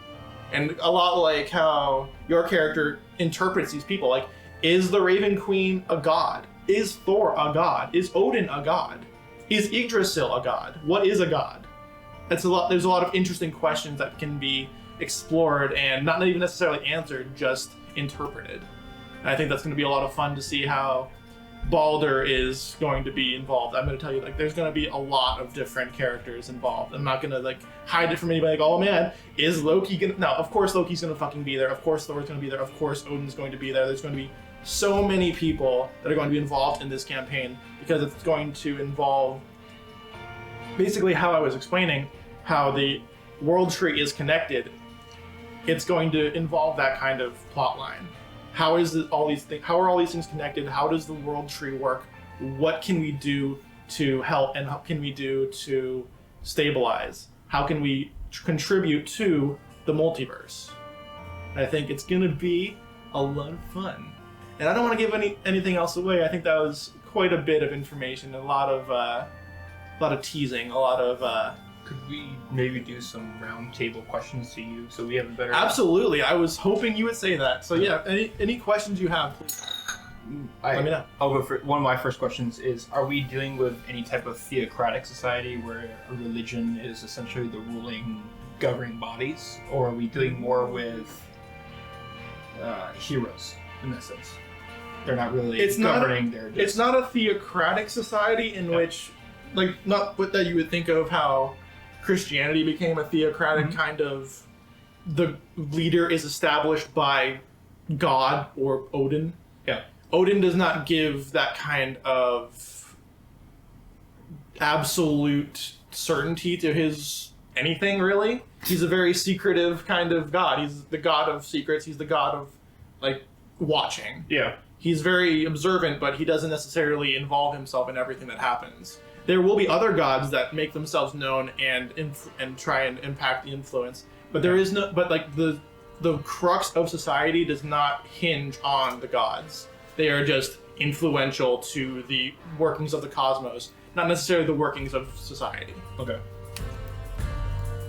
And a lot like how your character interprets these people. Is the Raven Queen a god? Is Thor a god? Is Odin a god? Is Yggdrasil a god? What is a god? There's a lot of interesting questions that can be explored and not even necessarily answered, just interpreted. And I think that's going to be a lot of fun to see how Baldur is going to be involved. I'm going to tell you, like, there's going to be a lot of different characters involved. I'm not going to, like, hide it from anybody, like, oh man, is Loki going to... No, of course Loki's going to fucking be there. Of course Thor's going to be there. Of course Odin's going to be there. There's going to be so many people that are going to be involved in this campaign because it's going to involve basically how I was explaining how the world tree is connected. It's going to involve that kind of plot line. How are all these things connected? How does the world tree work? What can we do to help, and how can we do to stabilize? How can we contribute to the multiverse? I think it's gonna be a lot of fun. And I don't want to give anything else away. I think that was quite a bit of information, a lot of teasing, a lot of. Could we maybe do some round table questions to you so we have a better... Absolutely. I was hoping you would say that. So yeah, any questions you have, please let me know. I'll go for one of my first questions is, are we dealing with any type of theocratic society where a religion is essentially the ruling governing bodies? Or are we dealing more with heroes in that sense? They're not really governing their... It's not a theocratic society in which, like, not what that you would think of how Christianity became a theocratic kind of, the leader is established by God or Odin. Yeah. Odin does not give that kind of absolute certainty to his anything, really. He's a very secretive kind of god. He's the god of secrets. He's the god of, like, watching. Yeah. He's very observant, but he doesn't necessarily involve himself in everything that happens. There will be other gods that make themselves known and try and impact the influence, but there is no. But like the crux of society does not hinge on the gods. They are just influential to the workings of the cosmos, not necessarily the workings of society. Okay.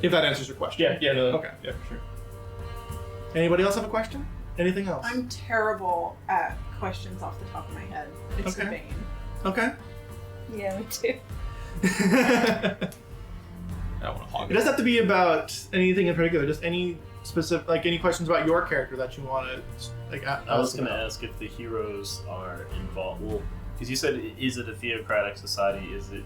If that answers your question. Yeah. Okay. Yeah, for sure. Anybody else have a question? Anything else? I'm terrible at questions off the top of my head. It's the bane. Okay. Yeah, me too. It I don't want to hog it. doesn't have to be about anything in particular. Just any specific, like any questions about your character that you want to, like. I was going to ask if the heroes are involved. Well, because you said, is it a theocratic society? Is it,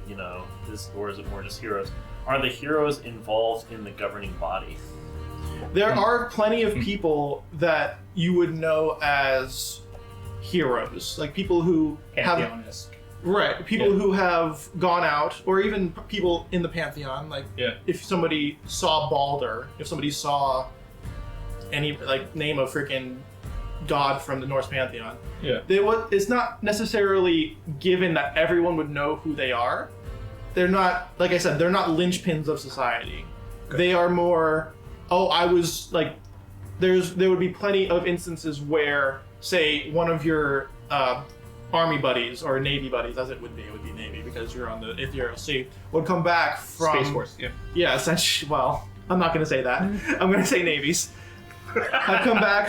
or is it more just heroes? Are the heroes involved in the governing body? There are plenty of people that you would know as heroes, like people who have. Pantheon-esque. Right, people who have gone out, or even people in the Pantheon, like if somebody saw Baldur, if somebody saw any, like, name a freaking god from the Norse Pantheon, it's not necessarily given that everyone would know who they are. They're not, like I said, they're not linchpins of society. Okay. They are more, I was, like, there would be plenty of instances where, say, one of your Army buddies or Navy buddies, as it would be Navy because you're on the Yggdrasil Sea, would come back from Space Force. Yeah, essentially. Well, I'm not going to say that. I'm going to say navies. I've come back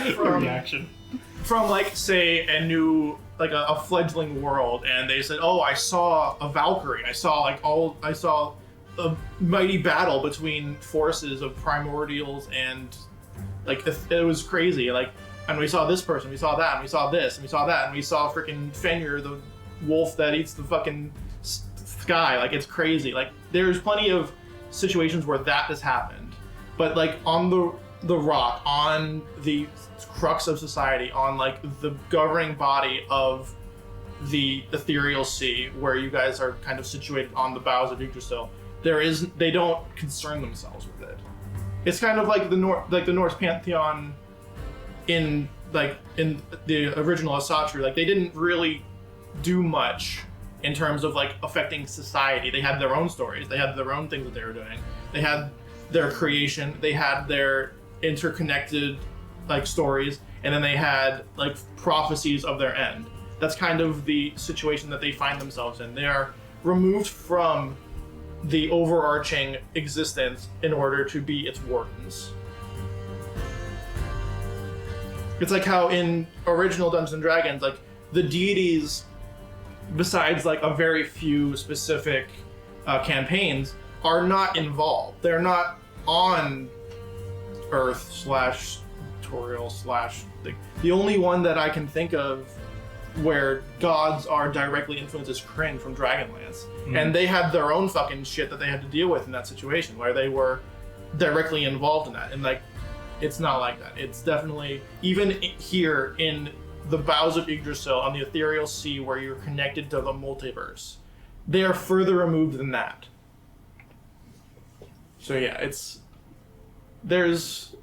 from like, say, a new, like a fledgling world, and they said, "Oh, I saw a Valkyrie. I saw a mighty battle between forces of primordials, and like it was crazy. Like." And we saw this person, we saw that, and we saw this, and we saw that, and we saw freaking Fenrir, the wolf that eats the fucking sky. Like, it's crazy. Like, there's plenty of situations where that has happened. But, like, on the rock, on the crux of society, on, like, the governing body of the ethereal sea, where you guys are kind of situated on the bows of Yggdrasil, they don't concern themselves with it. It's kind of like the Norse Pantheon in the original Asatru, like, they didn't really do much in terms of, like, affecting society. They had their own stories. They had their own things that they were doing. They had their creation. They had their interconnected, like, stories, and then they had, like, prophecies of their end. That's kind of the situation that they find themselves in. They are removed from the overarching existence in order to be its wardens. It's like how in original Dungeons & Dragons, like, the deities besides like a very few specific campaigns, are not involved. They're not on Earth / tutorial / the only one that I can think of where gods are directly influenced is Kryn from Dragonlance. And they had their own fucking shit that they had to deal with in that situation where they were directly involved in that. And like, it's not like that. It's definitely, even here in the bowels of Yggdrasil on the ethereal sea where you're connected to the multiverse, they are further removed than that. So yeah, there's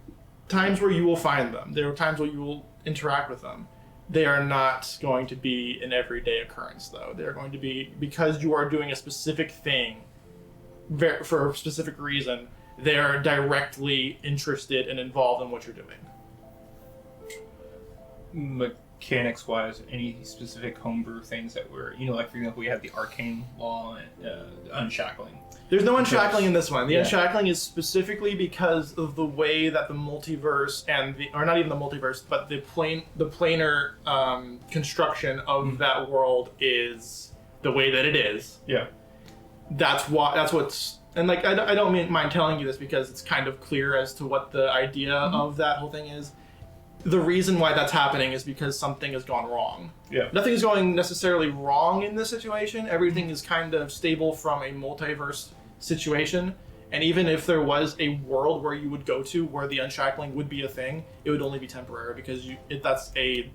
times where you will find them. There are times where you will interact with them. They are not going to be an everyday occurrence, though. They're going to be, because you are doing a specific thing for a specific reason, they are directly interested and involved in what you're doing. Mechanics-wise, any specific homebrew things that were, like for example, we have the arcane law and unshackling. There's no unshackling in this one. The unshackling is specifically because of the way that the multiverse or not even the multiverse, but the planar construction of that world is the way that it is. Yeah. That's what's, and like I don't mind telling you this because it's kind of clear as to what the idea of that whole thing is. The reason why that's happening is because something has gone wrong. Yeah. Nothing is going necessarily wrong in this situation. Everything is kind of stable from a multiverse situation. And even if there was a world where you would go to where the unshackling would be a thing, it would only be temporary because that's a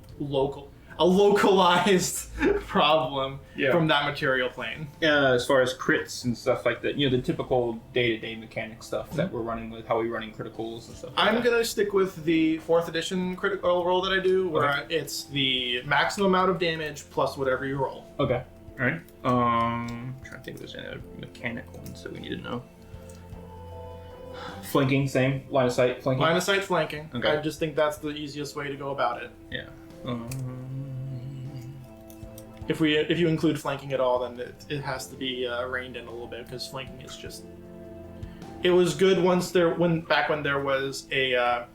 localized problem from that material plane. As far as crits and stuff like that, the typical day-to-day mechanic stuff that we're running with, how we're running criticals and stuff like I'm that. going to stick with the 4th edition critical roll that I do, where it's the maximum amount of damage plus whatever you roll. Okay. All right. I'm trying to think if there's any other mechanic ones that we need to know. Flanking, same. Line of sight, flanking. Line of sight flanking. Okay. I just think that's the easiest way to go about it. Yeah. If you include flanking at all, then it has to be reined in a little bit because flanking is just. It was good back when there was a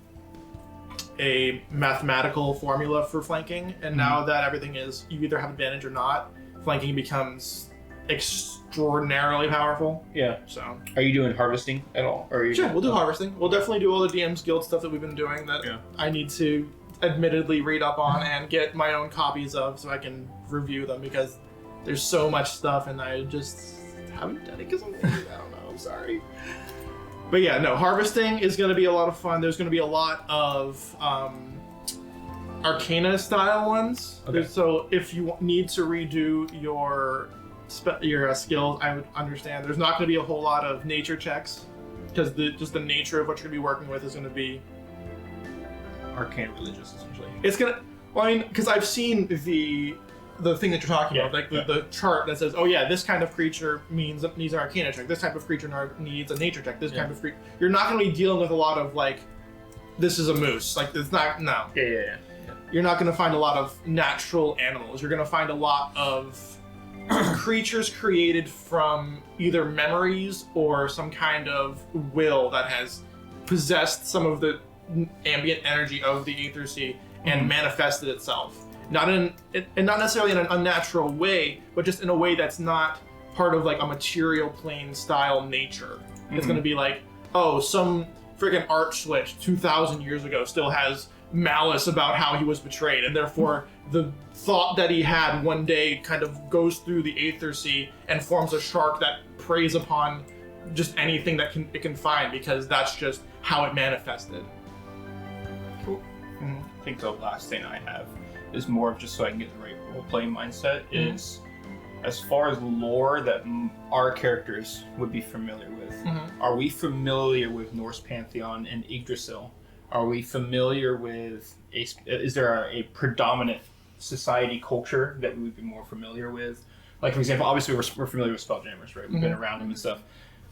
mathematical formula for flanking, and now that everything is you either have advantage or not, flanking becomes extraordinarily powerful. Yeah. So. Are you doing harvesting at all? Or are you Sure, we'll do harvesting. We'll definitely do all the DM's Guild stuff that we've been doing that I need to admittedly read up on and get my own copies of so I can review them because there's so much stuff and I just haven't done it because I'm lazy. I don't know, I'm sorry. But yeah, no, harvesting is going to be a lot of fun. There's going to be a lot of Arcana style ones. Okay. So if you need to redo your skills, I would understand. There's not going to be a whole lot of nature checks because just the nature of what you're going to be working with is going to be arcane religious, essentially. It's gonna. Well, I mean, because I've seen the thing that you're talking about, like the chart that says, oh yeah, this kind of creature needs an Arcana check. This type of creature needs a nature check. This kind of creature. You're not going to be dealing with a lot of like, this is a moose. Like it's not. No. Yeah. You're not going to find a lot of natural animals. You're going to find a lot of creatures created from either memories or some kind of will that has possessed some of the ambient energy of the Aether Sea and manifested itself. Not necessarily in an unnatural way, but just in a way that's not part of like a material plane style nature. It's going to be like, oh, some friggin' arch-switch 2,000 years ago still has malice about how he was betrayed, and therefore the thought that he had one day kind of goes through the Aether Sea and forms a shark that preys upon just anything that it can find because that's just how it manifested. Cool. I think the last thing I have is more of just so I can get the right role-playing mindset is as far as lore that our characters would be familiar with. Are we familiar with Norse Pantheon and Yggdrasil? Are we familiar with is there a predominant society culture that we would be more familiar with? Like, for example, obviously we're familiar with Spelljammers, right? We've been around them and stuff,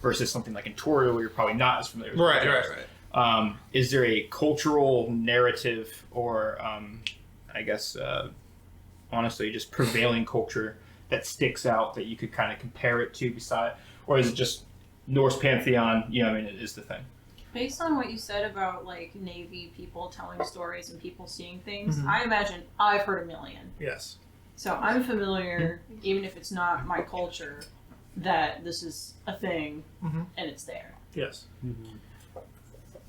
versus something like in Tutorial where you're probably not as familiar with Right. Is there a cultural narrative or, I guess, honestly, just prevailing culture that sticks out that you could kind of compare it to beside, or is it just Norse Pantheon, it is the thing? Based on what you said about like Navy people telling stories and people seeing things, I imagine I've heard a million. Yes. So I'm familiar, even if it's not my culture, that this is a thing and it's there. Yes.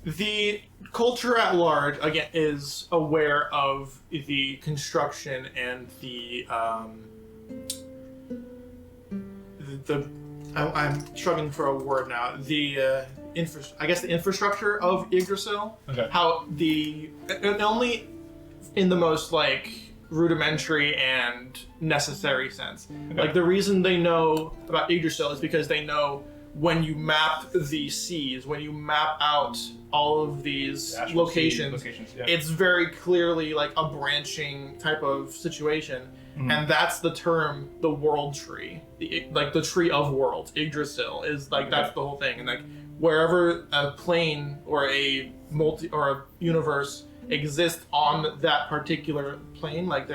The culture at large, again, is aware of the construction and I'm struggling for a word now. The infrastructure of Yggdrasil. Okay. How and only in the most like rudimentary and necessary sense. Okay. Like the reason they know about Yggdrasil is because they know when you map the seas, when you map out all of these locations, Yeah. it's very clearly like a branching type of situation. And that's the term, the world tree, the tree of worlds. Yggdrasil is like that's the whole thing, and like wherever a plane or a universe exists on that particular plane, like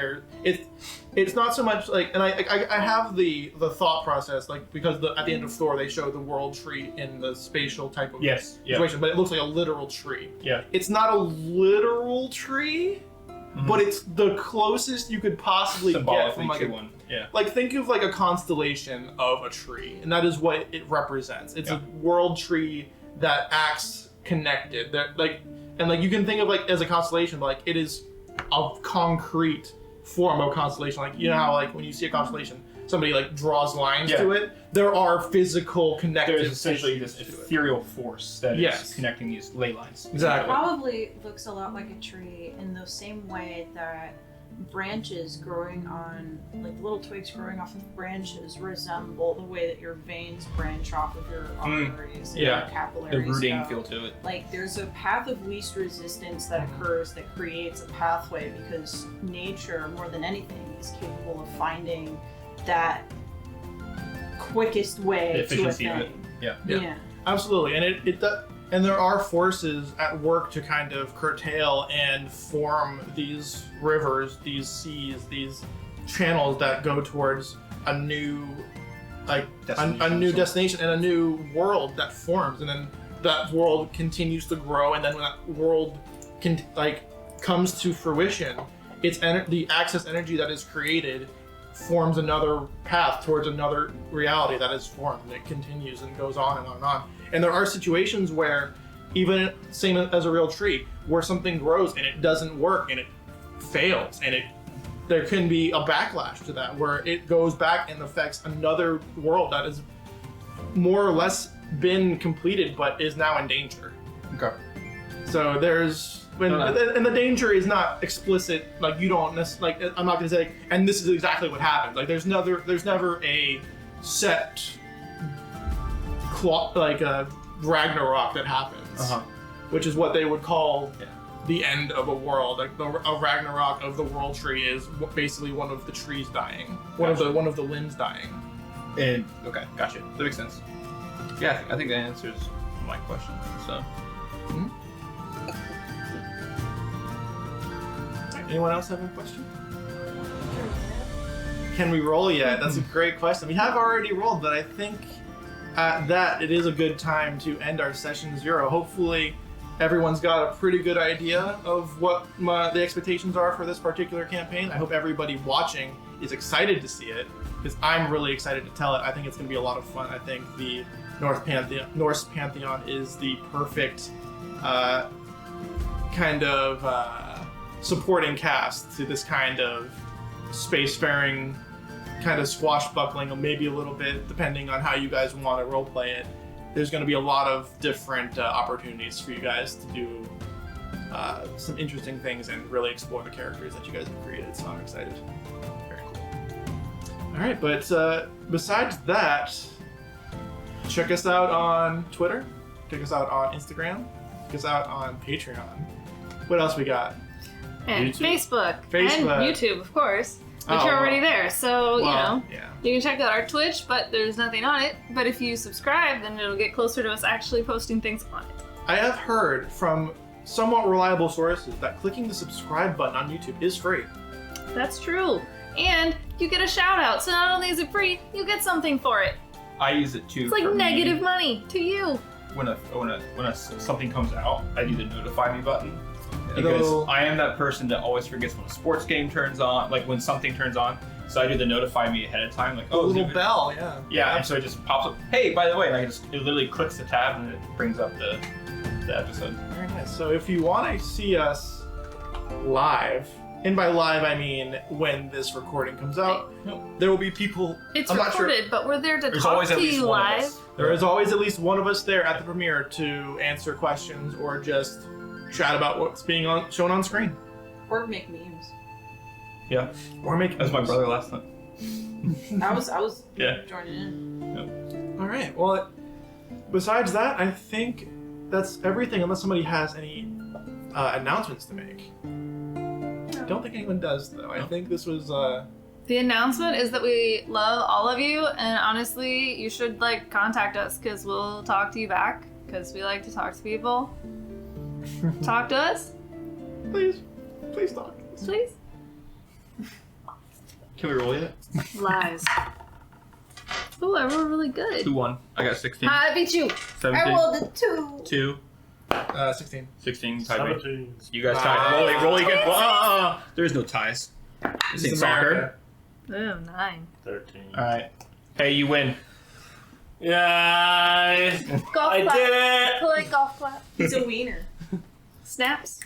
it's not so much like, and I have the thought process like because at the end of Thor they show the world tree in the spatial type of situation, but it looks like a literal tree. Yeah. It's not a literal tree. But it's the closest you could possibly get from like one. Yeah. Like think of like a constellation of a tree, and that is what it represents. It's a world tree that acts connected. That you can think of like as a constellation, but like it is a concrete form of constellation. Like you know how like when you see a constellation, somebody like draws lines to it. There are physical connective. There's essentially this ethereal force that is connecting these ley lines. Exactly. Probably looks a lot like a tree in the same way that branches growing on, like little twigs growing off of branches resemble the way that your veins branch off of your arteries and your capillaries. The rooting feel to it. Like there's a path of least resistance that occurs that creates a pathway because nature, more than anything, is capable of finding that quickest way to a thing. Yeah. Absolutely, and there are forces at work to kind of curtail and form these rivers, these seas, these channels that go towards a new, destination and a new world that forms, and then that world continues to grow, and then when that world comes to fruition, it's the access energy that is created forms another path towards another reality that is formed, and it continues and goes on and on and on. And there are situations where, even same as a real tree, where something grows and it doesn't work and it fails, and there can be a backlash to that where it goes back and affects another world that has more or less been completed but is now in danger. Okay. So and the danger is not explicit. Like you don't necessarily. I'm not going to say. And this is exactly what happens. Like there's never a set a Ragnarok that happens, which is what they would call the end of a world. Like a Ragnarok of the world tree is basically one of the trees dying, one of the limbs dying. And okay, gotcha. That makes sense. Yeah, I think that answers my question. So. Anyone else have a question? Can we roll yet? That's a great question. We have already rolled, but I think at that it is a good time to end our session 0. Hopefully everyone's got a pretty good idea of what the expectations are for this particular campaign. I hope everybody watching is excited to see it, because I'm really excited to tell it. I think it's going to be a lot of fun. I think the Norse Pantheon is the perfect kind of supporting cast to this kind of spacefaring, kind of swashbuckling, maybe a little bit, depending on how you guys want to roleplay it. There's going to be a lot of different opportunities for you guys to do some interesting things and really explore the characters that you guys have created, so I'm excited. Very cool. All right, but besides that, check us out on Twitter, check us out on Instagram, check us out on Patreon. What else we got? And YouTube. Facebook. And YouTube, of course. But you're already there, so, you can check out our Twitch, but there's nothing on it. But if you subscribe, then it'll get closer to us actually posting things on it. I have heard from somewhat reliable sources that clicking the subscribe button on YouTube is free. That's true. And you get a shout out, so not only is it free, you get something for it. I use it too. It's like negative money to you. When something comes out, I do the notify me button. Because It'll- I am that person that always forgets when a sports game turns on, like when something turns on. So I do the notify me ahead of time, like, a oh, little is it- bell, yeah. Yeah, and so it just pops up. Hey, by the way, and it literally clicks the tab and it brings up the episode. Very nice. So if you want to see us live, and by live I mean when this recording comes out, there will be people. It's I'm not sure. recorded, but we're there to There's talk always at to least you one of live. us. There is always at least one of us there at the premiere to answer questions or just chat about what's being shown on screen. Or make memes. Yeah, Or make. that was my brother last night. I was Yeah. joining in. All right. Well, besides that, I think that's everything. Unless somebody has any announcements to make. I don't think anyone does, though. I think this was. The announcement is that we love all of you, and honestly, you should like contact us because we'll talk to you back because we like to talk to people. Talk to us, Please talk. please. Can we roll yet? Lies. Oh, I rolled really good. 2-1. I got 16. I beat you. 17. a 2. 2. 16. 16. Tiebreak. 17. You guys tied. Roll again. There is no ties. This ain't soccer. Oh, 9. 13. Alright. Hey, you win. Yeah, Golf I clap. did it. Play golf clap. He's a wiener. Snaps.